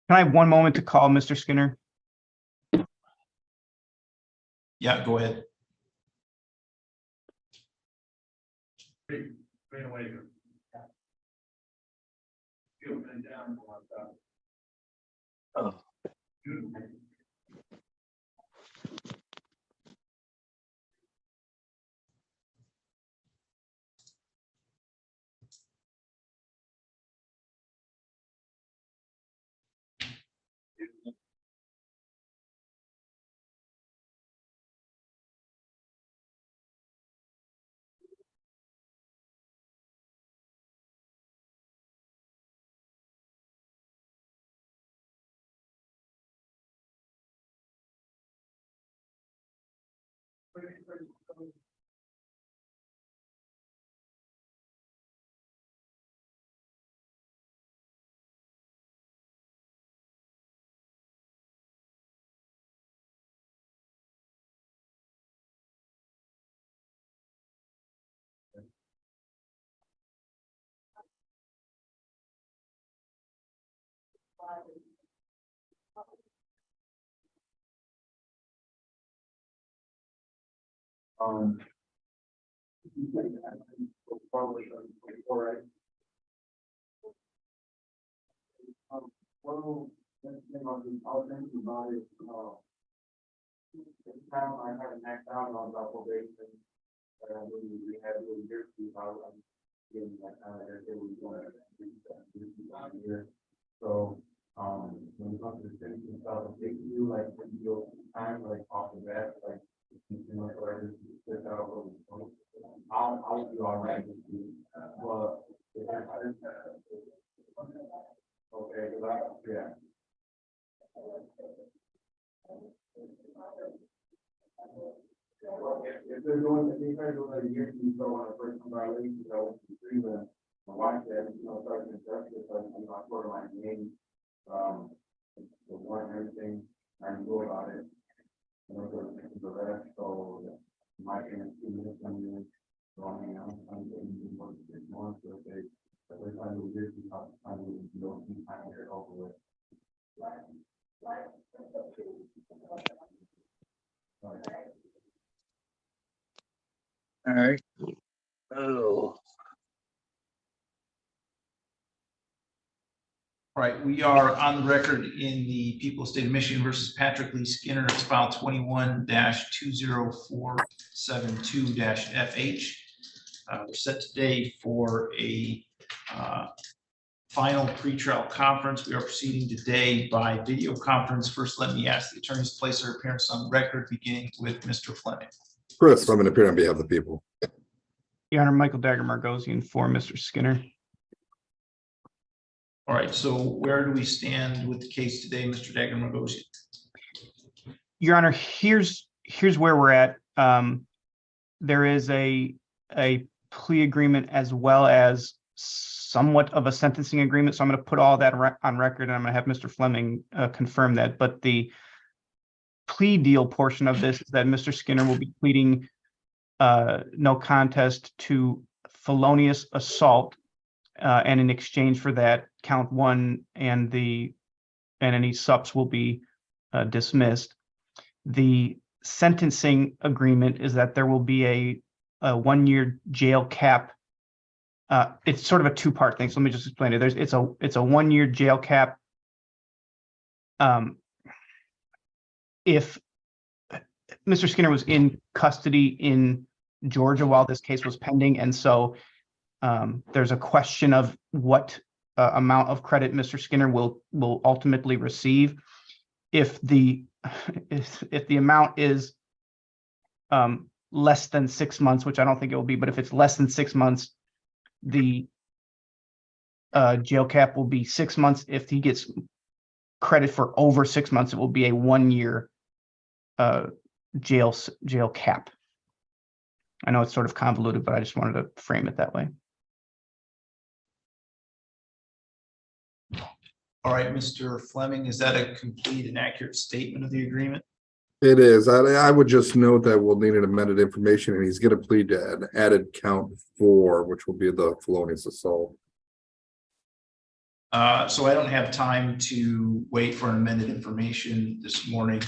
[SPEAKER 3] Can I have one moment to call Mr. Skinner?
[SPEAKER 1] Yeah, go ahead.
[SPEAKER 13] Right away.
[SPEAKER 7] Oh.
[SPEAKER 13] Well,
[SPEAKER 5] I'll think about it, this time I had an act out on the probation. We had a little year to getting that there was going to here. So, when it comes to finishing stuff, they can do like, when you go time, like off the bat, like, you know, or just sit out. I'll do all right with you, but. Okay, yeah. If they're going to be trying to like a year, you go on a personal violation, I won't be free, but my wife said, you know, starting to justice, like, I'm not sort of like name, the warrant and everything, I can go about it. You know, the rest, so my parents, 2 minutes, I mean, so I mean, I'm getting more than 6 months, so if they try to do this, I will go some time here over with.
[SPEAKER 11] All right. Oh.
[SPEAKER 1] All right, we are on the record in the People's State of Michigan versus Patrick Lee Skinner. It's file 21-20472-FH. We're set today for a final pretrial conference. We are proceeding today by video conference. First, let me ask the attorneys to place their appearance on record, beginning with Mr. Fleming.
[SPEAKER 14] Chris, I'm going to appear on behalf of the people.
[SPEAKER 3] Your Honor, Michael Dagger Margosian for Mr. Skinner.
[SPEAKER 1] All right, so where do we stand with the case today, Mr. Dagger Margosian?
[SPEAKER 3] Your Honor, here's where we're at. There is a plea agreement as well as somewhat of a sentencing agreement. So I'm going to put all that on record, and I'm going to have Mr. Fleming confirm that. But the plea deal portion of this is that Mr. Skinner will be pleading no contest to felonious assault, and in exchange for that, count 1 and any subs will be dismissed. The sentencing agreement is that there will be a 1-year jail cap. It's sort of a 2-part thing, so let me just explain it. It's a 1-year jail cap if Mr. Skinner was in custody in Georgia while this case was pending, and so there's a question of what amount of credit Mr. Skinner will ultimately receive. If the amount is less than 6 months, which I don't think it will be, but if it's less than 6 months, the jail cap will be 6 months. If he gets credit for over 6 months, it will be a 1-year jail cap. I know it's sort of convoluted, but I just wanted to frame it that way.
[SPEAKER 1] All right, Mr. Fleming, is that a complete and accurate statement of the agreement?
[SPEAKER 14] It is. I would just note that we'll need an amended information, and he's going to plead to an added count 4, which will be the felonious assault.
[SPEAKER 1] So I don't have time to wait for an amended information this morning.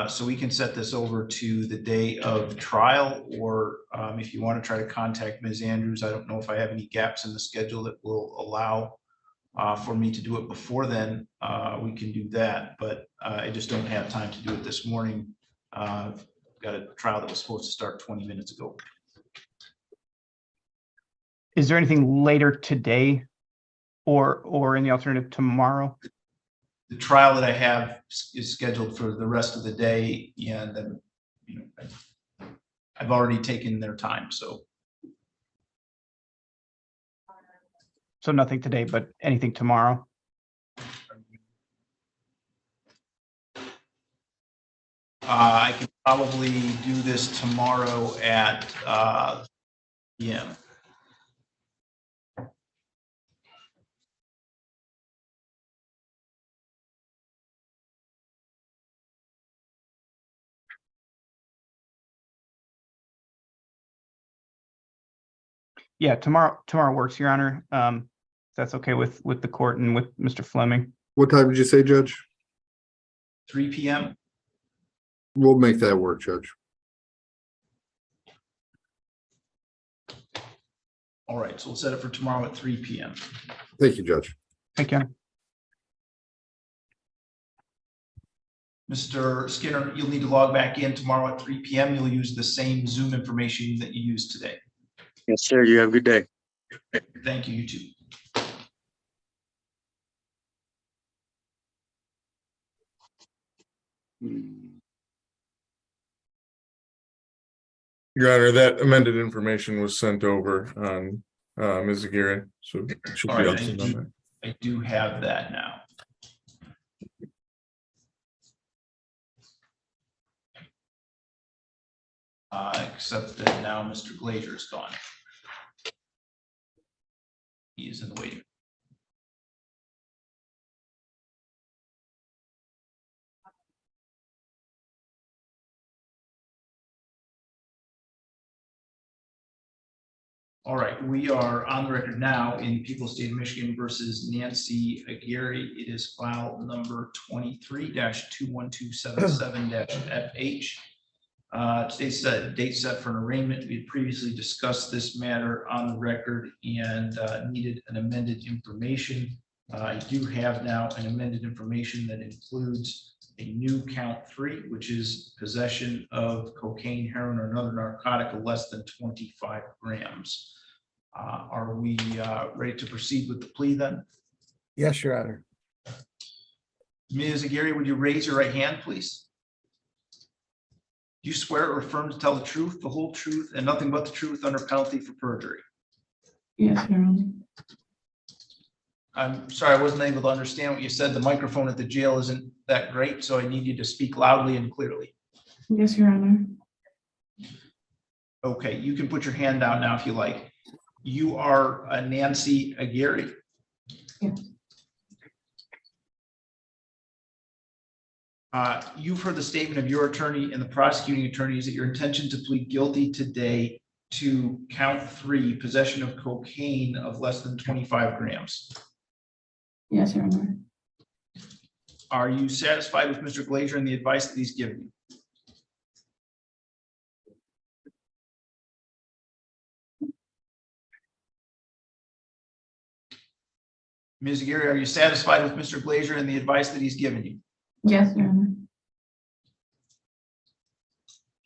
[SPEAKER 1] So we can set this over to the day of trial, or if you want to try to contact Ms. Andrews, I don't know if I have any gaps in the schedule that will allow for me to do it before then. We can do that, but I just don't have time to do it this morning. I've got a trial that was supposed to start 20 minutes ago.
[SPEAKER 3] Is there anything later today or in the alternative tomorrow?
[SPEAKER 1] The trial that I have is scheduled for the rest of the day, and then, you know, I've already taken their time, so.
[SPEAKER 3] So nothing today, but anything tomorrow?
[SPEAKER 1] I can probably do this tomorrow at PM.
[SPEAKER 3] Yeah, tomorrow works, Your Honor. That's okay with the court and with Mr. Fleming.
[SPEAKER 14] What time did you say, Judge?
[SPEAKER 1] 3 PM.
[SPEAKER 14] We'll make that work, Judge.
[SPEAKER 1] All right, so we'll set it for tomorrow at 3 PM.
[SPEAKER 14] Thank you, Judge.
[SPEAKER 3] Thank you.
[SPEAKER 1] Mr. Skinner, you'll need to log back in tomorrow at 3 p.m. You'll use the same Zoom information that you used today.
[SPEAKER 11] Yes, sir. You have a good day.
[SPEAKER 1] Thank you, you too.
[SPEAKER 2] Your Honor, that amended information was sent over on Ms. Aguirre, so it should
[SPEAKER 1] All
[SPEAKER 2] be
[SPEAKER 1] right,
[SPEAKER 2] all set on that.
[SPEAKER 1] I do have that now. Except that now Mr. Glazier is gone. He is in the waiting. All right, we are on the record now in People's State of Michigan versus Nancy Aguirre. It is file number 23-21277-FH. Today's date set for an arraignment. We had previously discussed this matter on the record and needed an amended information. I do have now an amended information that includes a new count 3, which is possession of cocaine, heroin, or another narcotic of less than 25 grams. Are we ready to proceed with the plea then?
[SPEAKER 7] Yes, Your Honor.
[SPEAKER 1] Ms. Aguirre, would you raise your right hand, please? Do you swear or affirm to tell the truth, the whole truth, and nothing but the truth under penalty for perjury?
[SPEAKER 4] Yes, Your Honor.
[SPEAKER 1] I'm sorry, I wasn't able to understand what you said. The microphone at the jail isn't that great, so I need you to speak loudly and clearly.
[SPEAKER 4] Yes, Your Honor.
[SPEAKER 1] Okay, you can put your hand down now if you like. You are Nancy Aguirre?
[SPEAKER 4] Yes.
[SPEAKER 1] You've heard the statement of your attorney and the prosecuting attorneys that your intention to plead guilty today to count 3, possession of cocaine of less than 25 grams.
[SPEAKER 4] Yes, Your Honor.
[SPEAKER 1] Are you satisfied with Mr. Glazier and the advice that he's given you? Ms. Aguirre, are you satisfied with Mr. Glazier and the advice that he's given you?
[SPEAKER 4] Yes, Your Honor.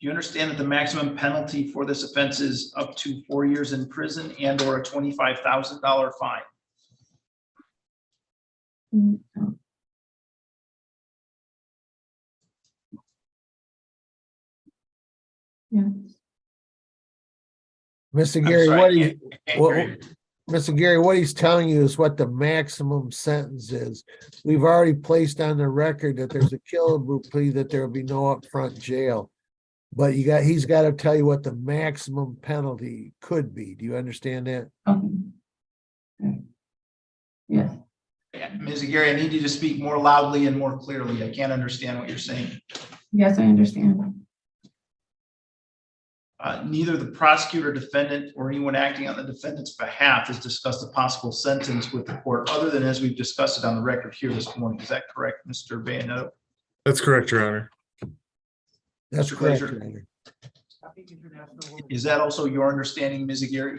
[SPEAKER 1] Do you understand that the maximum penalty for this offense is up to 4 years in prison and or a $25,000 fine?
[SPEAKER 4] No. Yes.
[SPEAKER 7] Mr.
[SPEAKER 1] I'm
[SPEAKER 7] Gary,
[SPEAKER 1] sorry,
[SPEAKER 7] what
[SPEAKER 1] I
[SPEAKER 7] he,
[SPEAKER 1] can't hear
[SPEAKER 7] what,
[SPEAKER 1] you.
[SPEAKER 7] Mr. Gary, what he's telling you is what the maximum sentence is. We've already placed on the record that there's a Killebrew plea that there will be no upfront jail. But he's got to tell you what the maximum penalty could be. Do you understand that?
[SPEAKER 4] Okay. Yes.
[SPEAKER 1] Ms. Aguirre, I need you to speak more loudly and more clearly. I can't understand what you're saying.
[SPEAKER 4] Yes, I understand.
[SPEAKER 1] Neither the prosecutor, defendant, or anyone acting on the defendant's behalf has discussed a possible sentence with the court other than as we've discussed it on the record here this morning. Is that correct, Mr. Bayoneto?
[SPEAKER 2] That's correct, Your Honor.
[SPEAKER 7] That's
[SPEAKER 1] Mr.
[SPEAKER 7] correct.
[SPEAKER 1] Glazier?
[SPEAKER 7] Your Honor.
[SPEAKER 1] Is that also your understanding, Ms. Aguirre?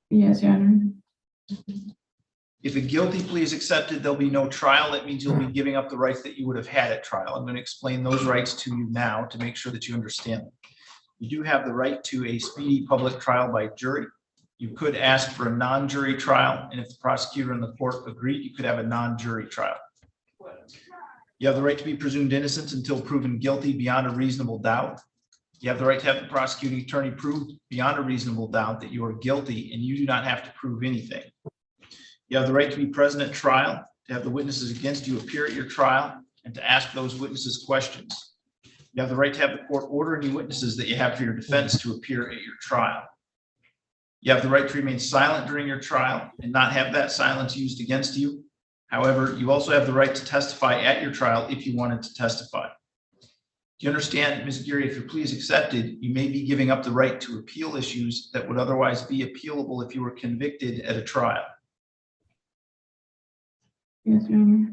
[SPEAKER 4] Yes, Your Honor.
[SPEAKER 1] If a guilty plea is accepted, there'll be no trial. That means you'll be giving up the rights that you would have had at trial. I'm going to explain those rights to you now to make sure that you understand them. You do have the right to a speedy public trial by jury. You could ask for a non-jury trial, and if the prosecutor and the court agreed, you could have a non-jury trial. You have the right to be presumed innocent until proven guilty beyond a reasonable doubt. You have the right to have the prosecuting attorney prove beyond a reasonable doubt that you are guilty, and you do not have to prove anything. You have the right to be present at trial, to have the witnesses against you appear at your trial, and to ask those witnesses questions. You have the right to have the court order any witnesses that you have for your defense to appear at your trial. You have the right to remain silent during your trial and not have that silence used against you. However, you also have the right to testify at your trial if you wanted to testify. Do you understand, Ms. Aguirre, if your plea is accepted, you may be giving up the right to appeal issues that would otherwise be appealable if you were convicted at a trial?
[SPEAKER 4] Yes, Your Honor.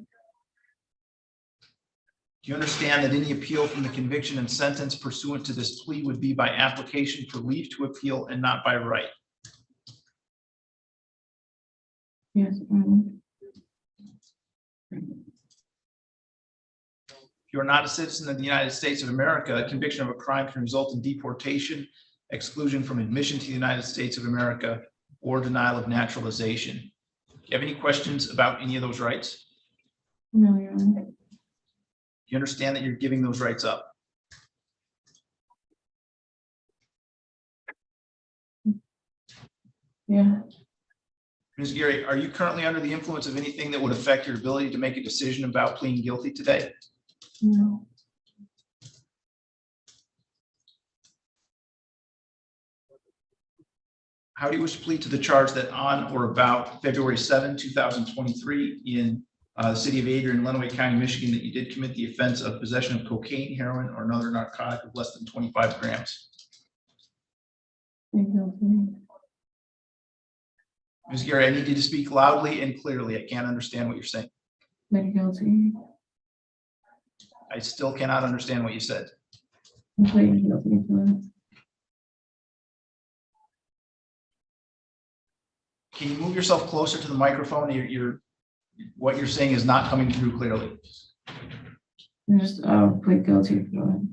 [SPEAKER 1] Do you understand that any appeal from the conviction and sentence pursuant to this plea would be by application for leave to appeal and not by right?
[SPEAKER 4] Yes, Your Honor.
[SPEAKER 1] Do If you are not a citizen of the United States of America, a conviction of a crime can result in deportation, exclusion from admission to the United States of America, or denial of naturalization. Do you have any questions about any of those rights?
[SPEAKER 10] No, Your Honor.
[SPEAKER 1] Do you understand that you're giving those rights up?
[SPEAKER 10] Yeah.
[SPEAKER 1] Ms. Gary, are you currently under the influence of anything that would affect your ability to make a decision about pleading guilty today?
[SPEAKER 10] No.
[SPEAKER 1] How do you wish to plead to the charge that on or about February 7, 2023 in the city of Adrian, Lenawee County, Michigan, that you did commit the offense of possession of cocaine, heroin, or another narcotic of less than 25 grams? Ms. Gary, I need you to speak loudly and clearly. I can't understand what you're saying.
[SPEAKER 10] Guilty.
[SPEAKER 1] I still cannot understand what you said.
[SPEAKER 10] I'm pleading guilty to it.
[SPEAKER 1] Can you move yourself closer to the microphone? What you're saying is not coming through clearly.
[SPEAKER 10] I just plead guilty to it.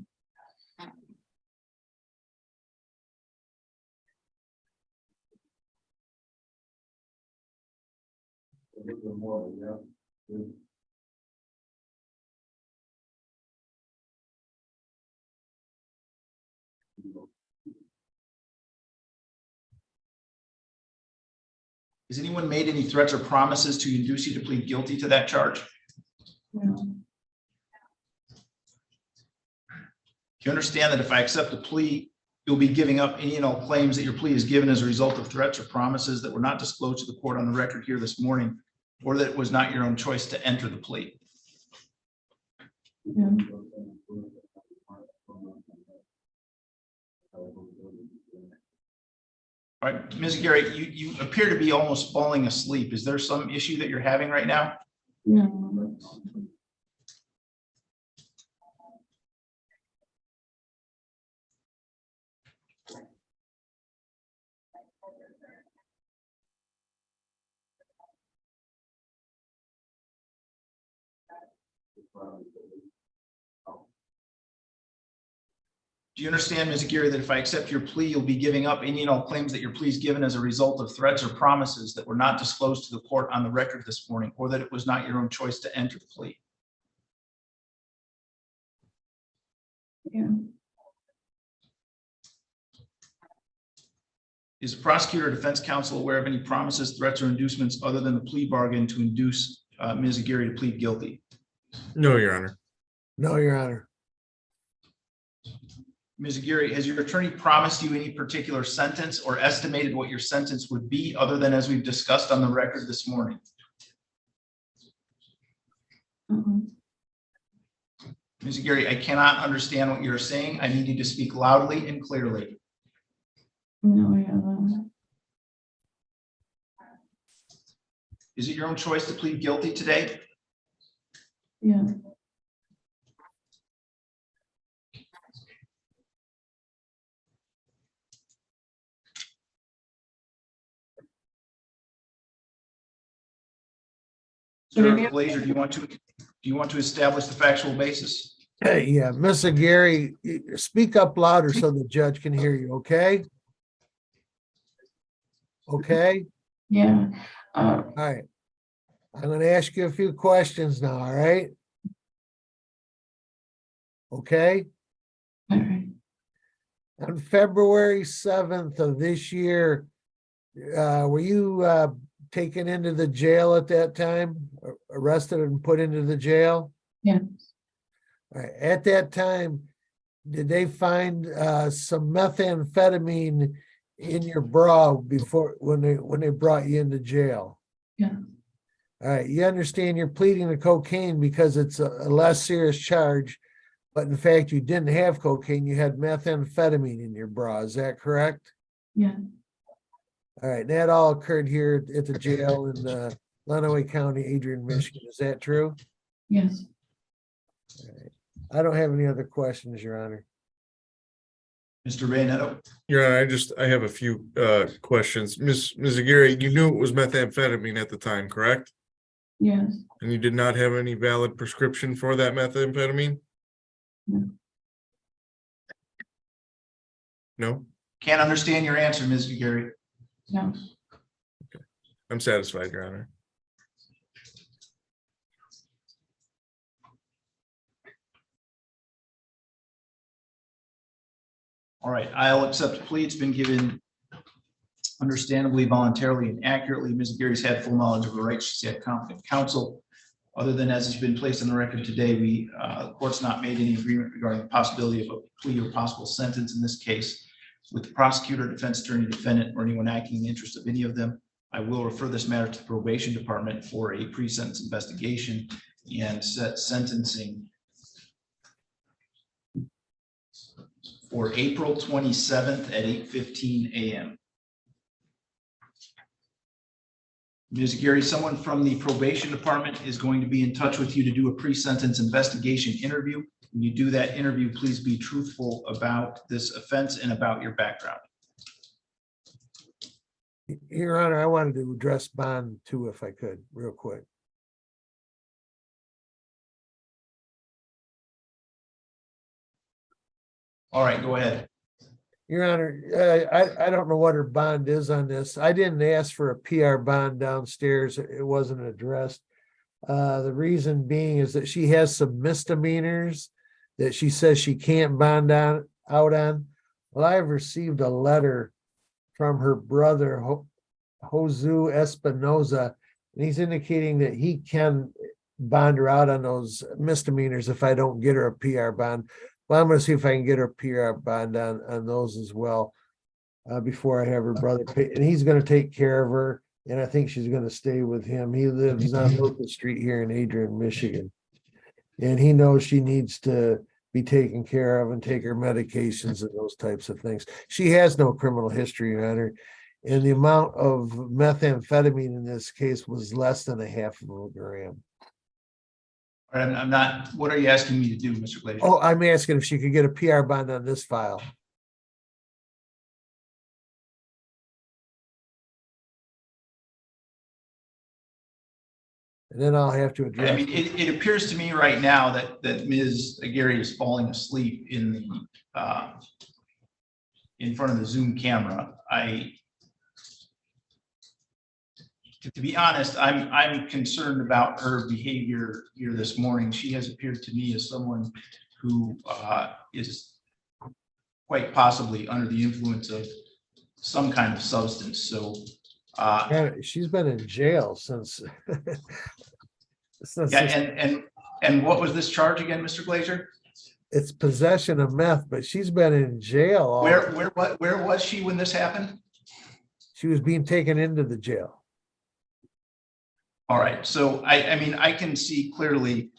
[SPEAKER 1] Has anyone made any threats or promises to induce you to plead guilty to that charge?
[SPEAKER 10] No.
[SPEAKER 1] Do you understand that if I accept the plea, you'll be giving up any and all claims that your plea is given as a result of threats or promises that were not disclosed to the court on the record here this morning, or that it was not your own choice to enter the plea?
[SPEAKER 10] Yeah.
[SPEAKER 1] All right, Ms. Gary, you appear to be almost falling asleep. Is there some issue that you're having right now?
[SPEAKER 10] No.
[SPEAKER 1] Do you understand, Ms. Gary, that if I accept your plea, you'll be giving up any and all claims that your plea is given as a result of threats or promises that were not disclosed to the court on the record this morning, or that it was not your own choice to enter the plea?
[SPEAKER 10] Yeah.
[SPEAKER 1] Is the prosecutor or defense counsel aware of any promises, threats, or inducements other than the plea bargain to induce Ms. Gary to plead guilty?
[SPEAKER 2] No, Your Honor.
[SPEAKER 7] No, Your Honor.
[SPEAKER 1] Ms. Gary, has your attorney promised you any particular sentence or estimated what your sentence would be other than as we've discussed on the record this morning? Ms. Gary, I cannot understand what you're saying. I need you to speak loudly and clearly.
[SPEAKER 10] No, yeah.
[SPEAKER 1] Is it your own choice to plead guilty today?
[SPEAKER 10] Yeah.
[SPEAKER 1] Mr. Glazer, do you want to establish the factual basis?
[SPEAKER 7] Hey, yeah, Mr. Gary, speak up louder so the judge can hear you, okay? Okay,
[SPEAKER 10] Yeah.
[SPEAKER 7] all right. I'm gonna ask you a few questions now, all right? Okay,
[SPEAKER 10] All right.
[SPEAKER 7] on February 7th of this year, were you taken into the jail at that time, arrested and put into the jail?
[SPEAKER 10] Yeah.
[SPEAKER 7] All right, at that time, did they find some methamphetamine in your bra before when they brought you into jail?
[SPEAKER 10] Yeah.
[SPEAKER 7] All right, you understand you're pleading to cocaine because it's a less serious charge, but in fact you didn't have cocaine, you had methamphetamine in your bra, is that correct?
[SPEAKER 10] Yeah.
[SPEAKER 7] All right, that all occurred here at the jail in Lenawee County, Adrian, Michigan, is that true?
[SPEAKER 10] Yes.
[SPEAKER 7] All right. I don't have any other questions, Your Honor.
[SPEAKER 1] Mr. Bayoneto?
[SPEAKER 2] Your Honor, I have a few questions. Ms. Aguirre, you knew it was methamphetamine at the time, correct?
[SPEAKER 10] Yes.
[SPEAKER 2] And you did not have any valid prescription for that methamphetamine? No,
[SPEAKER 1] Can't understand your answer, Ms. Gary.
[SPEAKER 4] No.
[SPEAKER 2] I'm satisfied, Your Honor.
[SPEAKER 1] All right, I'll accept the plea. It's been given understandably, voluntarily, and accurately. Ms. Gary's had full knowledge of her rights. She's had competent counsel. Other than as has been placed on the record today, the court's not made any agreement regarding the possibility of a plea or possible sentence in this case with the prosecutor, defense attorney, defendant, or anyone acting in the interest of any of them. I will refer this matter to the probation department for a pre-sentence investigation and set sentencing for April 27th at 8:15 a.m. Ms. Gary, someone from the probation department is going to be in touch with you to do a pre-sentence investigation interview. When you do that interview, please be truthful about this offense and about your background.
[SPEAKER 7] Your Honor, I wanted to address bond too, if I could, real quick.
[SPEAKER 1] All right, go ahead.
[SPEAKER 7] Your Honor, I don't know what her bond is on this. I didn't ask for a PR bond downstairs. It wasn't addressed. The reason being is that she has some misdemeanors that she says she can't bond out on. Well, I've received a letter from her brother, Josu Espinoza, and he's indicating that he can bond her out on those misdemeanors if I don't get her a PR bond. Well, I'm going to see if I can get her PR bond on those as well before I have her brother pay. And he's going to take care of her. And I think she's going to stay with him. He lives on Oakland Street here in Adrian, Michigan. And he knows she needs to be taken care of and take her medications and those types of things. She has no criminal history, Your Honor. And the amount of methamphetamine in this case was less than a half of a gram.
[SPEAKER 1] I'm not, what are you asking me to do, Mr. Glazer?
[SPEAKER 7] Oh, I'm asking if she could get a PR bond on this file. And then I'll have to address.
[SPEAKER 1] I mean, it appears to me right now that Ms. Gary is falling asleep in the in front of the Zoom camera. To be honest, I'm concerned about her behavior here this morning. She has appeared to me as someone who is quite possibly under the influence of some kind of substance. So
[SPEAKER 7] Yeah, she's been in jail since.
[SPEAKER 1] yeah, and what was this charge again, Mr. Glazer?
[SPEAKER 7] It's possession of meth, but she's been in jail.
[SPEAKER 1] Where was she when this happened?
[SPEAKER 7] She was being taken into the jail.
[SPEAKER 1] All right, so I mean, I can see clearly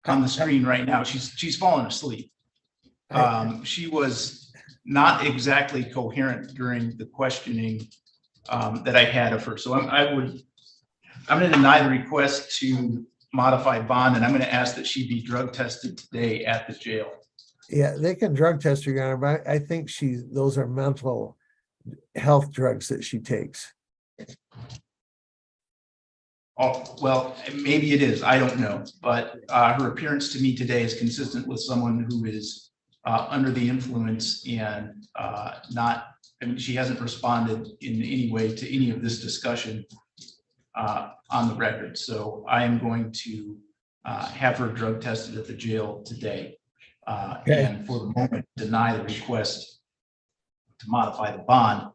[SPEAKER 1] on the screen right now, she's fallen asleep. She was not exactly coherent during the questioning that I had of her. So I'm going to deny the request to modify bond, and I'm going to ask that she be drug tested today at the jail.
[SPEAKER 7] Yeah, they can drug test her, Your Honor, but I think those are mental health drugs that she takes.
[SPEAKER 1] Oh, well, maybe it is. I don't know. But her appearance to me today is consistent with someone who is under the influence and not, I mean, she hasn't responded in any way to any of this discussion on the record. So I am going to have her drug tested at the jail today. And for the moment, deny the request to modify the bond.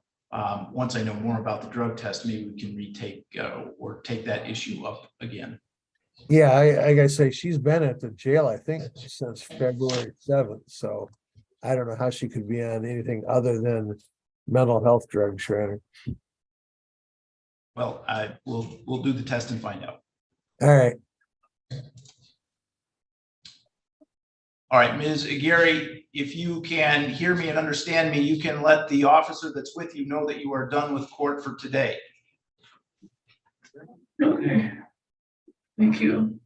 [SPEAKER 1] Once I know more about the drug test, maybe we can retake or take that issue up again.
[SPEAKER 7] Yeah, I gotta say, she's been at the jail, I think, since February 7th. So I don't know how she could be on anything other than mental health drugs, Shredder.
[SPEAKER 1] Well, we'll do the test and find out.
[SPEAKER 7] All right.
[SPEAKER 1] All right, Ms. Aguirre, if you can hear me and understand me, you can let the officer that's with you know that you are done with court for today.
[SPEAKER 4] Okay. Thank you.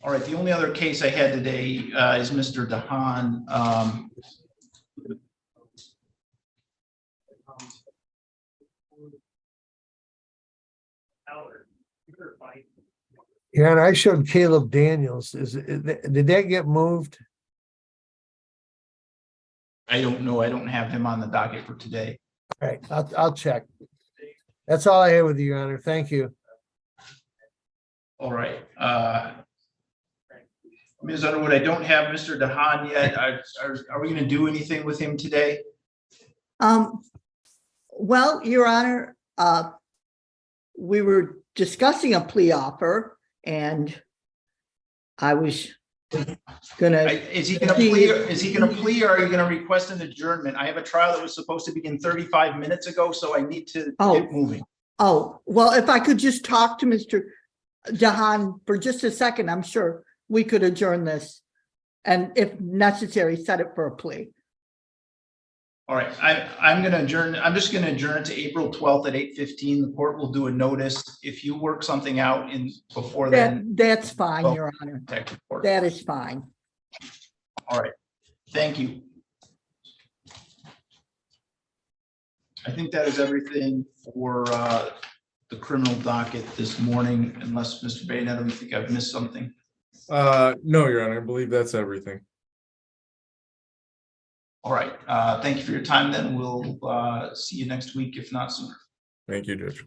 [SPEAKER 1] All right, the only other case I had today is Mr. Dahan.
[SPEAKER 7] Yeah, and I showed Caleb Daniels. Did that get moved?
[SPEAKER 1] I don't know. I don't have him on the docket for today.
[SPEAKER 7] All right, I'll check. That's all I have with you, Your Honor. Thank you.
[SPEAKER 1] All right. Ms. Underwood, I don't have Mr. DeHaan yet. Are we going to do anything with him today?
[SPEAKER 8] Well, Your Honor, we were discussing a plea offer and I was gonna.
[SPEAKER 1] Is he going to plea? Is he going to plea, or are you going to request an adjournment? I have a trial that was supposed to begin 35 minutes ago, so I need to get moving.
[SPEAKER 8] Oh, well, if I could just talk to Mr. DeHaan for just a second, I'm sure we could adjourn this. And if necessary, set it for a plea.
[SPEAKER 1] All right, I'm going to adjourn. I'm just going to adjourn it to April 12th at 8:15. The court will do a notice. If you work something out before then.
[SPEAKER 8] That's fine, Your Honor. That is fine.
[SPEAKER 1] All right, thank you. I think that is everything for the criminal docket this morning, unless Mr. Bayonet, I don't think I've missed something.
[SPEAKER 2] No, Your Honor, I believe that's everything.
[SPEAKER 1] All right, thank you for your time then. We'll see you next week, if not sooner.
[SPEAKER 2] Thank you, Judge.